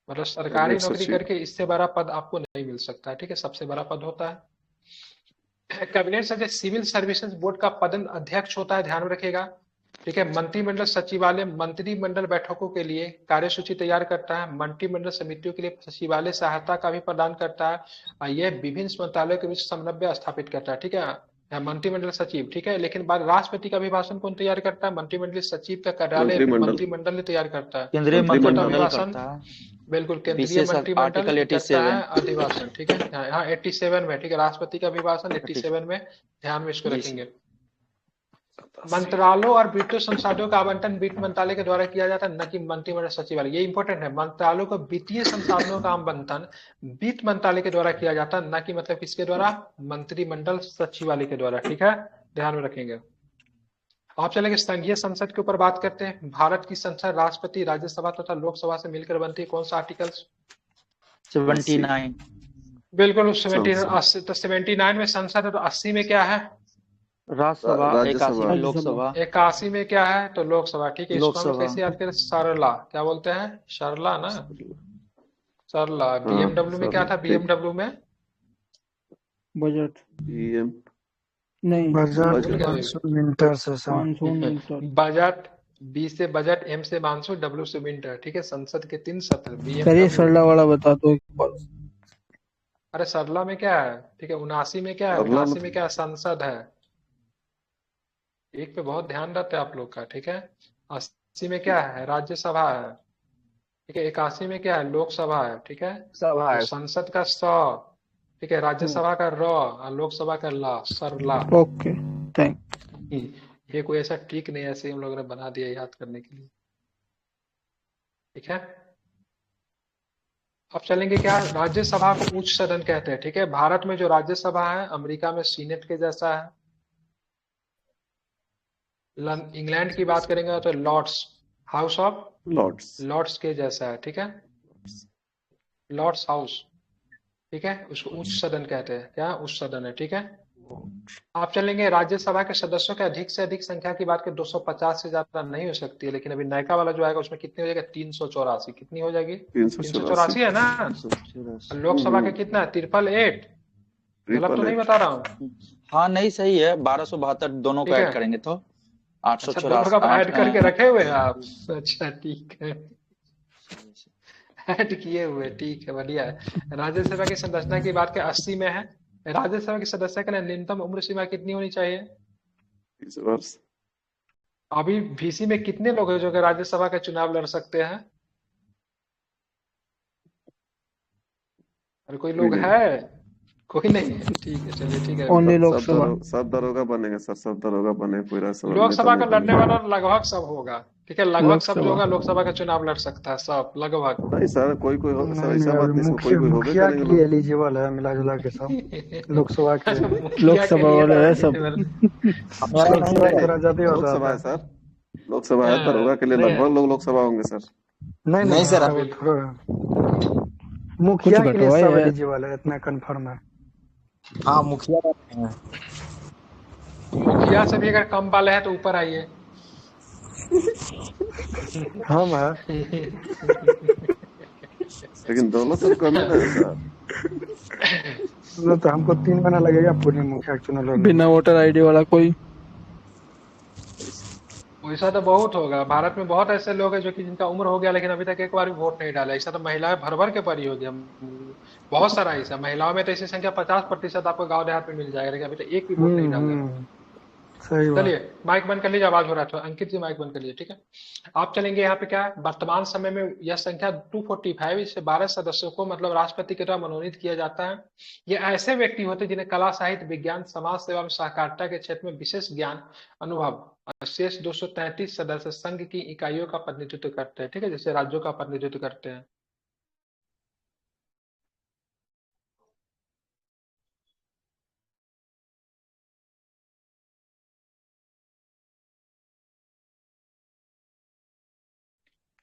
मतलब सरकारी नौकरी करके इससे बड़ा पद आपको नहीं मिल सकता है, ठीक है, सबसे बड़ा पद होता है। कैबिनेट सचिव सिविल सर्विसेज बोर्ड का पद अध्यक्ष होता है, ध्यान में रखिएगा, ठीक है। मंत्रिमंडल सचिवालय मंत्रिमंडल बैठकों के लिए कार्यसूची तैयार करता है। मंत्रिमंडल समितियों के लिए सचिवालय सहायता का भी प्रदान करता है, और यह विभिन्न मंत्रालयों के बीच समन्वय स्थापित करता है, ठीक है। मंत्रिमंडल सचिव, ठीक है। लेकिन बाद राष्ट्रपति का अभिभाषण कौन तैयार करता है? मंत्रिमंडल सचिव का कार्यालय मंत्रिमंडल ने तैयार करता है। केंद्रीय मंत्रिमंडल अभिभाषण, बिल्कुल केंद्रीय मंत्रिमंडल करता है अधिभाषण, ठीक है। हाँ 87 में, ठीक है, राष्ट्रपति का अभिभाषण 87 में, ध्यान में इसको रखेंगे। मंत्रालयों और वित्तीय संसाधनों का आवंटन वित्त मंत्रालय के द्वारा किया जाता है, न कि मंत्रिमंडल सचिवालय। ये इंपॉर्टेंट है, मंत्रालयों को वित्तीय संसाधनों का आवंटन वित्त मंत्रालय के द्वारा किया जाता है, न कि मतलब किसके द्वारा? मंत्रिमंडल सचिवालय के द्वारा, ठीक है, ध्यान में रखेंगे। आप चलेंगे संघीय संसद के ऊपर बात करते हैं। भारत की संसद राष्ट्रपति, राज्यसभा तथा लोकसभा से मिलकर बनती है। कौन सा आर्टिकल? 79। बिल्कुल 79 में संसद है, तो 80 में क्या है? राज्यसभा। 81 में लोकसभा। 81 में क्या है? तो लोकसभा, ठीक है। इसको कैसे याद करें? सरला, क्या बोलते हैं? सरला ना, सरला। बीएमडब्ल्यू में क्या था? बीएमडब्ल्यू में बजट नहीं, बजट, बी से बजट, एम से मानसून, डब्ल्यू से विंटर, ठीक है। संसद के 3 सत्र। सरला वाला बता दो। अरे सरला में क्या है? ठीक है, 79 में क्या है? 79 में क्या है? संसद है। एक पे बहुत ध्यान रहता है आप लोग का, ठीक है। 80 में क्या है? राज्यसभा है, ठीक है। 81 में क्या है? लोकसभा है, ठीक है। सभा है। संसद का स, ठीक है, राज्यसभा का र और लोकसभा का ला, सरला। Okay, thank. ये कोई ऐसा ट्रिक नहीं, ऐसे हम लोगों ने बना दिया याद करने के लिए, ठीक है। अब चलेंगे क्या? राज्यसभा को उच्च सदन कहते हैं, ठीक है। भारत में जो राज्यसभा है अमेरिका में सीनेट के जैसा है। इंग्लैंड की बात करेंगे तो लॉर्ड्स, हाउस ऑफ लॉर्ड्स के जैसा है, ठीक है, लॉर्ड्स हाउस, ठीक है, उसको उच्च सदन कहते हैं, क्या उच्च सदन है, ठीक है। आप चलेंगे राज्यसभा के सदस्यों के अधिक से अधिक संख्या की बात करें 250 से ज्यादा नहीं हो सकती है, लेकिन अभी नयका वाला जो आएगा उसमें कितनी हो जाएगा 384, कितनी हो जाएगी 384 है ना। लोकसभा के कितना है 888, गलत तो नहीं बता रहा हूँ। हाँ नहीं सही है, 1272 दोनों को ऐड करेंगे तो 884 दोनों का ऐड करके रखे हुए हैं आप। अच्छा ठीक है, ऐड किए हुए, ठीक है, बढ़िया है। राज्यसभा की संरचना की बात के 80 में है। राज्यसभा के सदस्य के लिए न्यूनतम उम्र सीमा कितनी होनी चाहिए 30 वर्ष। अभी VC में कितने लोग हैं जो कि राज्यसभा का चुनाव लड़ सकते हैं? अरे कोई लोग है? कोई नहीं है, ठीक है, चलिए ठीक है। ओनली लोकसभा। सब दरोगा बनेंगे सर, सब दरोगा बने पूरा सब। लोकसभा का लड़ने वाला लगभग सब होगा, ठीक है, लगभग सब जो होगा लोकसभा का चुनाव लड़ सकता है, सब लगभग। नहीं सर, कोई हो सर, ऐसा बात नहीं, कोई होगा मुखिया के लिए एलिजिबल है, मिला जुला के सब लोकसभा के लोकसभा वाले है सब। लोकसभा है सर, लोकसभा है, दरोगा के लिए लगभग लोग लोकसभा होंगे सर। नहीं सर, मुखिया के लिए सब एलिजिबल है, इतना कंफर्म है। हाँ मुखिया से भी अगर कम वाले हैं तो ऊपर आइए। हम है लेकिन दोनों सब कम है सर। तो हमको 3 महीना लगेगा पूरे मुखिया चुनाव लड़ने। बिना वोटर आईडी वाला कोई वैसा तो बहुत होगा, भारत में बहुत ऐसे लोग हैं जो कि जिनका उम्र हो गया लेकिन अभी तक एक बार भी वोट नहीं डाला। ऐसा तो महिलाएं भर भर के पड़ी होगी, बहुत सारा ऐसा। महिलाओं में तो ऐसी संख्या 50% आपको गांव देहात में मिल जाएगा, लेकिन अभी तक एक भी वोट नहीं डाला। चलिए माइक बंद कर लीजिए, आवाज हो रहा था। अंकित जी माइक बंद कर लीजिए, ठीक है। आप चलेंगे यहाँ पे क्या वर्तमान समय में यह संख्या 245, इससे 12 सदस्यों को मतलब राष्ट्रपति के द्वारा मनोनीत किया जाता है। ये ऐसे व्यक्ति होते हैं जिन्हें कला, साहित्य, विज्ञान, समाज सेवा में सहकारिता के क्षेत्र में विशेष ज्ञान अनुभव। शेष 233 सदस्य संघ की इकाइयों का प्रतिनिधित्व करते हैं, ठीक है, जैसे राज्यों का प्रतिनिधित्व करते हैं।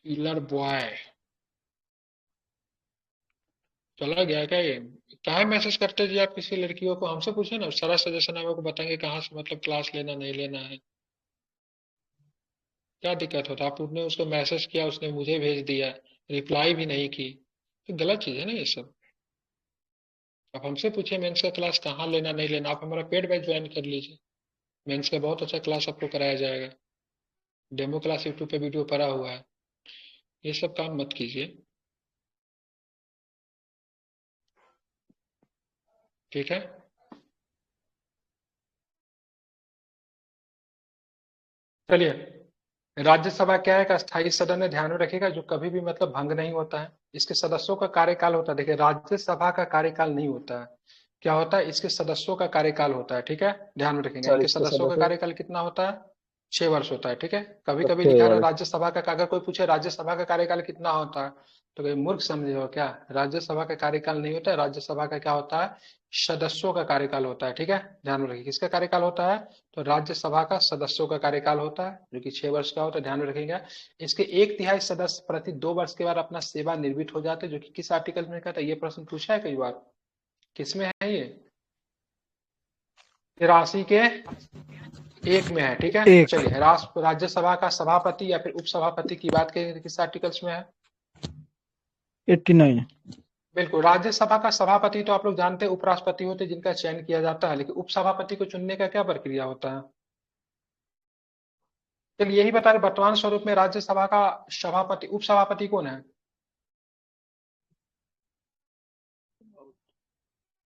किलर बॉय चला गया क्या? ये कहाँ मैसेज करते जी आप किसी लड़कियों को? हमसे पूछे ना, सारा सजेशन आपको बताएंगे कहाँ से मतलब क्लास लेना नहीं लेना है। क्या दिक्कत होता? आपने उसको मैसेज किया, उसने मुझे भेज दिया, रिप्लाई भी नहीं की, तो गलत चीज है ना ये सब। आप हमसे पूछिए मेंस का क्लास कहाँ लेना नहीं लेना। आप हमारा पेड बैच ज्वाइन कर लीजिए, मेंस का बहुत अच्छा क्लास आपको कराया जाएगा। डेमो क्लास यूट्यूब पे वीडियो पड़ा हुआ है, ये सब काम मत कीजिए, ठीक है। चलिए, राज्यसभा क्या है? एक अस्थायी सदन है, ध्यान में रखिएगा, जो कभी भी मतलब भंग नहीं होता है। इसके सदस्यों का कार्यकाल होता है, देखिए राज्यसभा का कार्यकाल नहीं होता है, क्या होता है, इसके सदस्यों का कार्यकाल होता है, ठीक है, ध्यान में रखेंगे। इनके सदस्यों का कार्यकाल कितना होता है? 6 वर्ष होता है, ठीक है। कभी कभी लिखा है राज्यसभा का, अगर कोई पूछे राज्यसभा का कार्यकाल कितना होता है तो कोई मूर्ख समझे हो क्या? राज्यसभा का कार्यकाल नहीं होता है, राज्यसभा का क्या होता है? सदस्यों का कार्यकाल होता है, ठीक है, ध्यान में रखिए। किसका कार्यकाल होता है? तो राज्यसभा का सदस्यों का कार्यकाल होता है, जो कि 6 वर्ष का होता है, ध्यान में रखेंगे। इसके 1/3 सदस्य प्रति 2 वर्ष के बाद अपना सेवा निवृत्त हो जाते हैं, जो कि किस आर्टिकल में कहता है? ये प्रश्न पूछा है कई बार, किसमें है ये? 83 के 1 में है, ठीक है। चलिए, राज्यसभा का सभापति या फिर उपसभापति की बात करें तो किस आर्टिकल्स में है? 89। बिल्कुल, राज्यसभा का सभापति तो आप लोग जानते हैं उपराष्ट्रपति होते हैं जिनका चयन किया जाता है, लेकिन उपसभापति को चुनने का क्या प्रक्रिया होता है? चलिए यही बता रहे, वर्तमान स्वरूप में राज्यसभा का सभापति उपसभापति कौन है?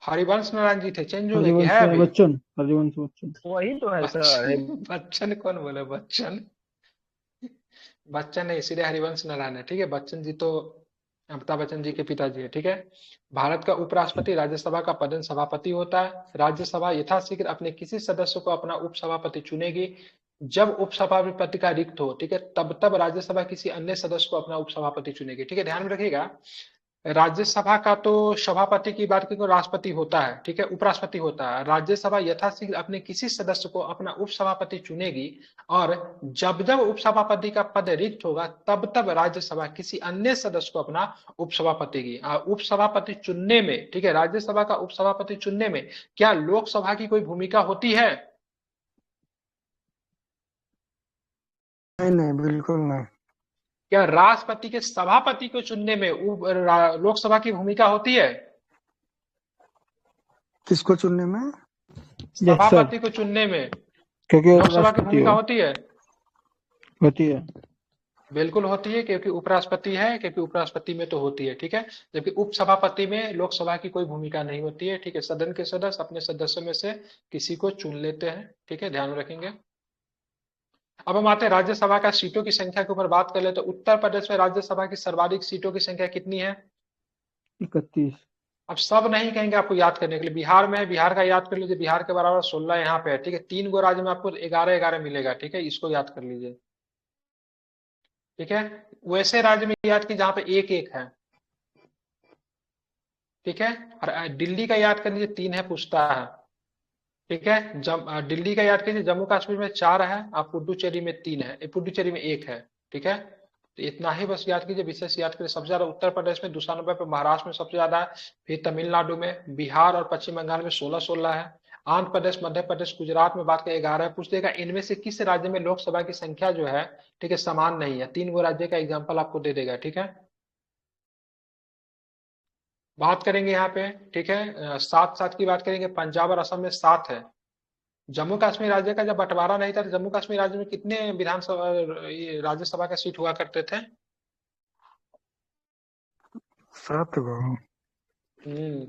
हरिवंश नारायण जी थे, चेंज हो गए है? बच्चन, हरिवंश बच्चन वही तो है सर। बच्चन कौन बोले? बच्चन बच्चन नहीं, सीधे हरिवंश नारायण है, ठीक है। बच्चन जी तो अमिताभ बच्चन जी के पिताजी है, ठीक है। भारत का उपराष्ट्रपति राज्यसभा का पदेन सभापति होता है। राज्यसभा यथाशीघ्र अपने किसी सदस्य को अपना उपसभापति चुनेगी। जब उपसभापति का रिक्त हो, ठीक है, तब राज्यसभा किसी अन्य सदस्य को अपना उपसभापति चुनेगी, ठीक है, ध्यान में रखिएगा। राज्यसभा का तो सभापति की बात करें तो राष्ट्रपति होता है, ठीक है, उपराष्ट्रपति होता है। राज्यसभा यथाशीघ्र अपने किसी सदस्य को अपना उपसभापति चुनेगी और जब जब उपसभापति का पद रिक्त होगा तब तब राज्यसभा किसी अन्य सदस्य को अपना उपसभापति की उपसभापति चुनने में, ठीक है, राज्यसभा का उपसभापति चुनने में क्या लोकसभा की कोई भूमिका होती है? नहीं, बिल्कुल नहीं। क्या राष्ट्रपति के सभापति को चुनने में लोकसभा की भूमिका होती है? किसको चुनने में? सभापति को चुनने में लोकसभा की भूमिका होती है? होती है, बिल्कुल होती है, क्योंकि उपराष्ट्रपति है, क्योंकि उपराष्ट्रपति में तो होती है, ठीक है, जबकि उपसभापति में लोकसभा की कोई भूमिका नहीं होती है, ठीक है। सदन के सदस्य अपने सदस्यों में से किसी को चुन लेते हैं, ठीक है, ध्यान रखेंगे। अब हम आते हैं राज्यसभा का सीटों की संख्या के ऊपर बात कर ले तो उत्तर प्रदेश में राज्यसभा की सर्वाधिक सीटों की संख्या कितनी है? 31। अब सब नहीं कहेंगे आपको याद करने के लिए। बिहार में है, बिहार का याद कर लीजिए, बिहार के बराबर 16 यहाँ पे है, ठीक है। 3 गो राज्य में आपको 11-11 मिलेगा, ठीक है, इसको याद कर लीजिए, ठीक है। वैसे राज्य में याद की जहां पे 1-1 है, ठीक है। और दिल्ली का याद कर लीजिए 3 है, पूछता है, ठीक है। दिल्ली का याद कीजिए, जम्मू कश्मीर में 4 है, आप पुडुचेरी में 3 है, पुडुचेरी में 1 है, ठीक है। तो इतना ही बस याद कीजिए, विशेष याद कीजिए। सबसे ज्यादा उत्तर प्रदेश में 92 पे, महाराष्ट्र में सबसे ज्यादा है, फिर तमिलनाडु में, बिहार और पश्चिम बंगाल में 16-16 है, आंध्र प्रदेश, मध्य प्रदेश, गुजरात में बात करें 11 है। पूछ देगा इनमें से किस राज्य में लोकसभा की संख्या जो है, ठीक है, समान नहीं है। 3 गो राज्य का एग्जाम्पल आपको दे देगा, ठीक है। बात करेंगे यहाँ पे, ठीक है, 7-7 की बात करेंगे। पंजाब और असम में 7 है। जम्मू कश्मीर राज्य का जब बंटवारा नहीं था तो जम्मू कश्मीर राज्य में कितने विधानसभा राज्यसभा का सीट हुआ करते थे? 7 गो।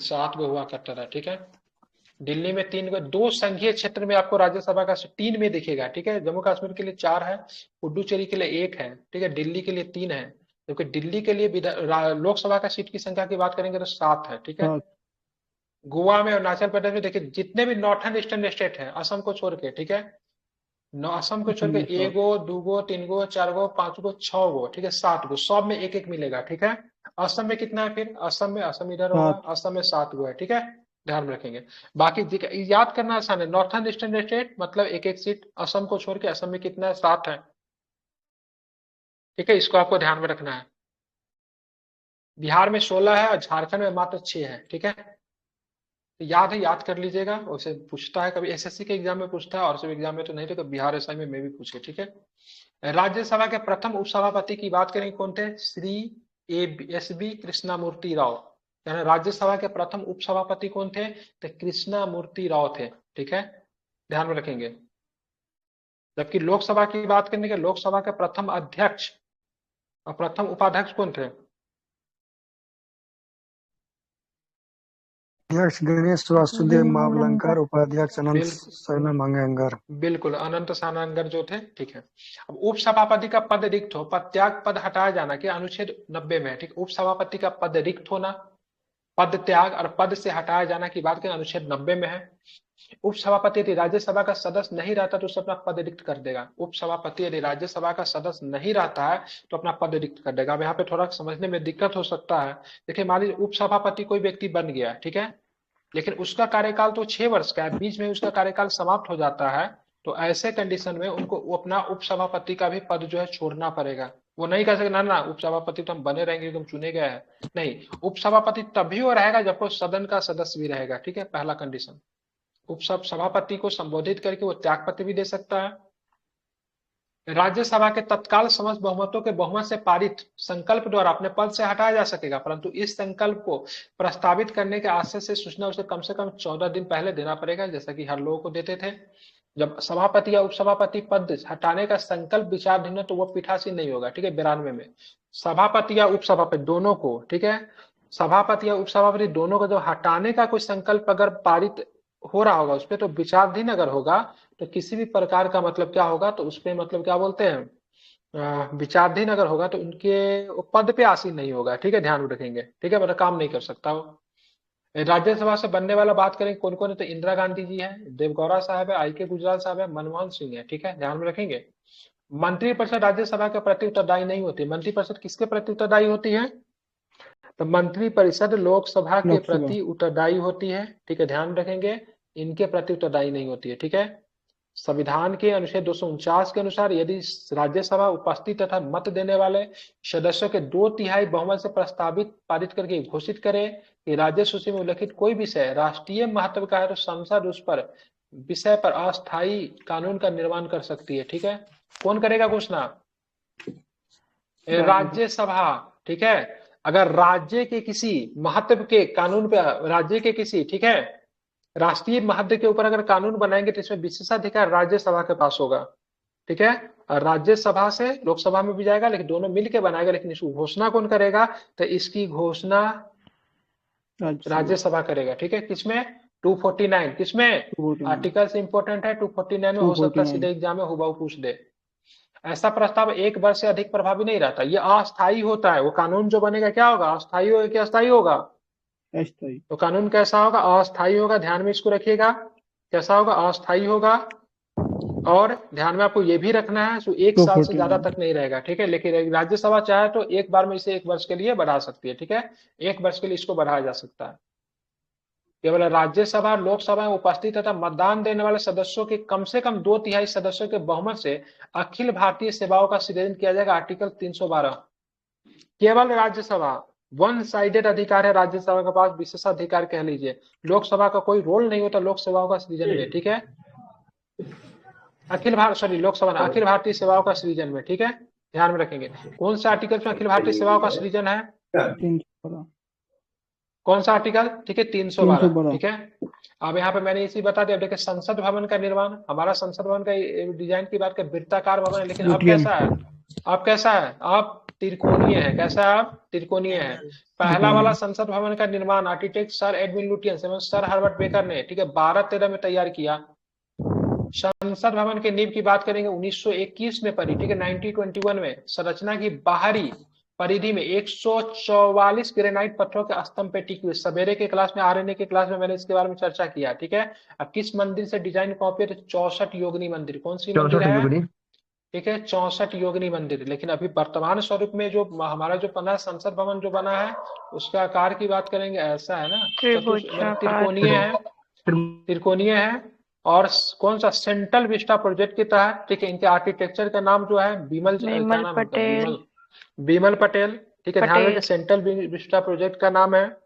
7 गो हुआ करता था, ठीक है। दिल्ली में 3 गो, 2 संघीय क्षेत्र में आपको राज्यसभा का 3 में दिखेगा, ठीक है। जम्मू कश्मीर के लिए 4 है, पुडुचेरी के लिए 1 है, ठीक है, दिल्ली के लिए 3 है, क्योंकि दिल्ली के लिए लोकसभा का सीट की संख्या की बात करेंगे तो 7 है, ठीक है। गोवा में और अरुणाचल प्रदेश में देखिए जितने भी नॉर्थन ईस्टर्न स्टेट है, असम को छोड़ के, ठीक है, असम को छोड़ के 1 गो, 2 गो, 3 गो, 4 गो, 5 गो, 6 गो, ठीक है, 7 गो, सब में 1-1 मिलेगा, ठीक है। असम में कितना है फिर? असम इधर होगा, असम में 7 गो है, ठीक है, ध्यान रखेंगे। बाकी याद करना आसान है, नॉर्थन ईस्टर्न स्टेट मतलब 1-1 सीट, असम को छोड़ के असम में कितना है? 7 है, ठीक है, इसको आपको ध्यान में रखना है। बिहार में 16 है और झारखंड में मात्र 6 है, ठीक है। याद है, याद कर लीजिएगा, उसे पूछता है कभी एसएससी के एग्जाम में पूछता है, और सब एग्जाम में तो नहीं, तो बिहार एसआई में भी पूछे, ठीक है। राज्यसभा के प्रथम उपसभापति की बात करेंगे, कौन थे? श्री एस बी कृष्णामूर्ति राव, यानी राज्यसभा के प्रथम उपसभापति कौन थे? तो कृष्णामूर्ति राव थे, ठीक है, ध्यान में रखेंगे। जबकि लोकसभा की बात करने के, लोकसभा के प्रथम अध्यक्ष और प्रथम उपाध्यक्ष कौन थे? अध्यक्ष गणेश वासुदेव मावलंकर, उपाध्यक्ष अनंत शयनमंगर। बिल्कुल, अनंत शयनमंगर जो थे, ठीक है। अब उपसभापति का पद रिक्त हो, पदत्याग, पद हटाया जाना के अनुच्छेद 90 में है, ठीक। उपसभापति का पद रिक्त होना, पद त्याग और पद से हटाया जाना की बात करें अनुच्छेद 90 में है। उपसभापति यदि राज्यसभा का सदस्य नहीं रहता तो उसे अपना पद रिक्त कर देगा। उपसभापति यदि राज्यसभा का सदस्य नहीं रहता है तो अपना पद रिक्त कर देगा। अब यहाँ पे थोड़ा समझने में दिक्कत हो सकता है। देखिए, मान लीजिए उपसभापति कोई व्यक्ति बन गया, ठीक है, लेकिन उसका कार्यकाल तो 6 वर्ष का है, बीच में उसका कार्यकाल समाप्त हो जाता है, तो ऐसे कंडीशन में उनको अपना उपसभापति का भी पद जो है छोड़ना पड़ेगा। वो नहीं कह सकते ना ना उपसभापति तो हम बने रहेंगे, तुम चुने गए हैं, नहीं। उपसभापति तभी वो रहेगा जब वो सदन का सदस्य भी रहेगा, ठीक है, पहला कंडीशन। उपसभापति को संबोधित करके वो त्यागपत्र भी दे सकता है। राज्यसभा के तत्काल समस्त बहुमतों के बहुमत से पारित संकल्प द्वारा अपने पद से हटाया जा सकेगा, परंतु इस संकल्प को प्रस्तावित करने के आशय से सूचना उसे कम से कम 14 दिन पहले देना पड़ेगा, जैसा कि हर लोगों को देते थे। जब सभापति या उपसभापति पद हटाने का संकल्प विचाराधीन है तो वो पीठासीन नहीं होगा, ठीक है। 92 में सभापति या उपसभापति दोनों को, ठीक है, सभापति या उपसभापति दोनों को जब हटाने का कोई संकल्प अगर पारित हो रहा होगा उस पर, तो विचाराधीन अगर होगा तो किसी भी प्रकार का मतलब क्या होगा, तो उसपे मतलब क्या बोलते हैं, विचाराधीन अगर होगा तो उनके पद पे आसीन नहीं होगा, ठीक है, ध्यान रखेंगे, ठीक है, मतलब काम नहीं कर सकता वो। राज्यसभा से बनने वाला बात करें कौन कौन है, तो इंदिरा गांधी जी है, देवगौड़ा साहब है, आई के गुजराल साहब है, मनमोहन सिंह है, ठीक है, ध्यान में रखेंगे। मंत्रिपरिषद राज्यसभा के प्रति उत्तरदायी नहीं होती। मंत्रिपरिषद किसके प्रति उत्तरदायी होती है? तो मंत्री परिषद लोकसभा के लोकसभा प्रति उत्तरदायी होती है, ठीक है, ध्यान रखेंगे, इनके प्रति उत्तरदायी नहीं होती है, ठीक है। संविधान के अनुच्छेद 249 के अनुसार यदि राज्यसभा उपस्थित तथा मत देने वाले सदस्यों के 2/3 बहुमत से प्रस्तावित पारित करके घोषित करे कि राज्य सूची में उल्लिखित कोई विषय राष्ट्रीय महत्व का है, तो संसद उस पर विषय पर अस्थायी कानून का निर्माण कर सकती है, ठीक है। कौन करेगा घोषणा? राज्यसभा, ठीक है। अगर राज्य के किसी महत्व के कानून पे, राज्य के किसी, ठीक है, राष्ट्रीय महत्व के ऊपर अगर कानून बनाएंगे तो इसमें विशेषाधिकार राज्यसभा के पास होगा, ठीक है। और राज्यसभा से लोकसभा में भी जाएगा, लेकिन दोनों मिलकर बनाएगा, लेकिन इसकी घोषणा कौन करेगा? तो इसकी घोषणा राज्यसभा करेगा, ठीक है। किसमें? 249, किसमें? आर्टिकल से इंपॉर्टेंट है, 249 में हो सकता है सीधे एग्जाम में हुबहू पूछ दे। ऐसा प्रस्ताव 1 वर्ष से अधिक प्रभावी नहीं रहता, ये अस्थायी होता है। वो कानून जो बनेगा क्या होगा? अस्थायी होगा कि अस्थायी होगा? अस्थायी। तो कानून कैसा होगा? अस्थायी होगा, ध्यान में इसको रखिएगा। कैसा होगा? अस्थायी होगा। और ध्यान में आपको ये भी रखना है, 1 साल से ज्यादा तक नहीं रहेगा, ठीक है। लेकिन राज्यसभा चाहे तो एक बार में इसे 1 वर्ष के लिए बढ़ा सकती है, ठीक है। 1 वर्ष के लिए इसको बढ़ाया जा सकता है। केवल राज्यसभा लोकसभा में उपस्थित तथा मतदान देने वाले सदस्यों के कम से कम 2/3 सदस्यों के बहुमत से अखिल भारतीय सेवाओं का सृजन किया जाएगा, आर्टिकल 312। केवल राज्यसभा, वन साइडेड अधिकार है राज्यसभा के पास, विशेषाधिकार कह लीजिए। लोकसभा का कोई रोल नहीं होता लोकसभाओं का सृजन में, ठीक है। अखिल भारतीय सेवाओं का सृजन में, ठीक है, ध्यान में रखेंगे। कौन सा आर्टिकल में अखिल भारतीय सेवाओं का सृजन है? कौन सा आर्टिकल? ठीक है, 312, ठीक है। अब यहाँ पे मैंने इसी बता दिया। देखिए, संसद भवन का निर्माण, हमारा संसद भवन का डिजाइन की बात कर, वृत्ताकार भवन है, लेकिन अब कैसा है? अब कैसा है? आप त्रिकोणीय है। कैसा है? आप त्रिकोणीय है। पहला वाला संसद भवन का निर्माण आर्किटेक्ट सर एडविन लुटियंस एवं सर हर्बर्ट बेकर ने, ठीक है, 1213 में तैयार किया। संसद भवन के नींव की बात करेंगे 1921 में पड़ी, ठीक है, 1921 में। संरचना की बाहरी परिधि में 144 ग्रेनाइट पत्थरों के स्तंभ पे टिकी हुई। सवेरे के क्लास में, आरएनए के क्लास में मैंने इसके बारे में चर्चा किया, ठीक है। अब किस मंदिर से डिजाइन कॉपी है? तो 64 योगिनी मंदिर। कौन सी मंदिर है? ठीक है, 64 योगिनी मंदिर। लेकिन अभी वर्तमान स्वरूप में जो हमारा जो बना संसद भवन जो बना है, उसका आकार की बात करेंगे, ऐसा है ना, त्रिकोणीय है, त्रिकोणीय है। और कौन सा? सेंट्रल विस्टा प्रोजेक्ट के तहत, ठीक है। इनके आर्किटेक्चर का नाम जो है बिमल पटेल, बिमल पटेल, ठीक है, ध्यान रखिए। सेंट्रल विस्टा प्रोजेक्ट का नाम है।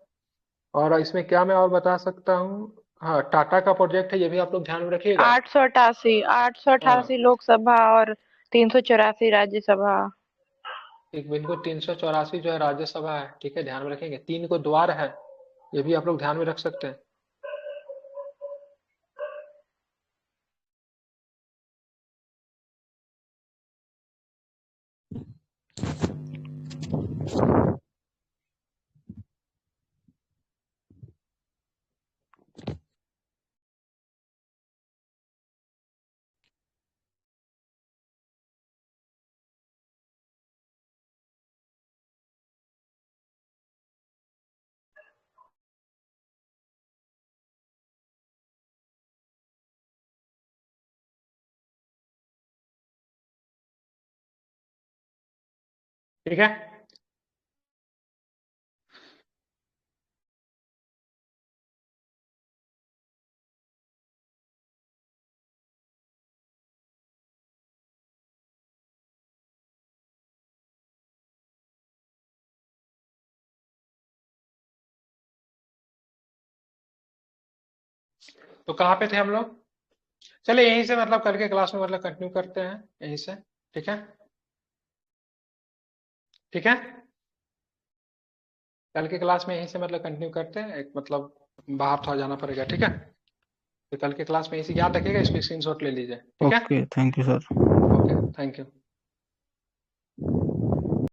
और इसमें क्या मैं और बता सकता हूँ? हाँ, टाटा का प्रोजेक्ट है, ये भी आप लोग ध्यान में रखिएगा। 888 लोकसभा और 384 राज्यसभा। एक बिल्कुल 384 जो है राज्यसभा है, ठीक है, ध्यान में रखेंगे। 3 को द्वार है, ये भी आप लोग ध्यान में रख सकते हैं। ठीक है, तो कहाँ पे थे हम लोग? चलिए यहीं से मतलब कल के क्लास में मतलब कंटिन्यू करते हैं यहीं से, ठीक है, ठीक है। कल के क्लास में यहीं से मतलब कंटिन्यू करते हैं, एक मतलब बाहर थोड़ा जाना पड़ेगा, ठीक है। तो कल के क्लास में इसी याद रखिएगा, इसको स्क्रीनशॉट ले लीजिए, ठीक है। Okay, thank you sir. Okay, thank you.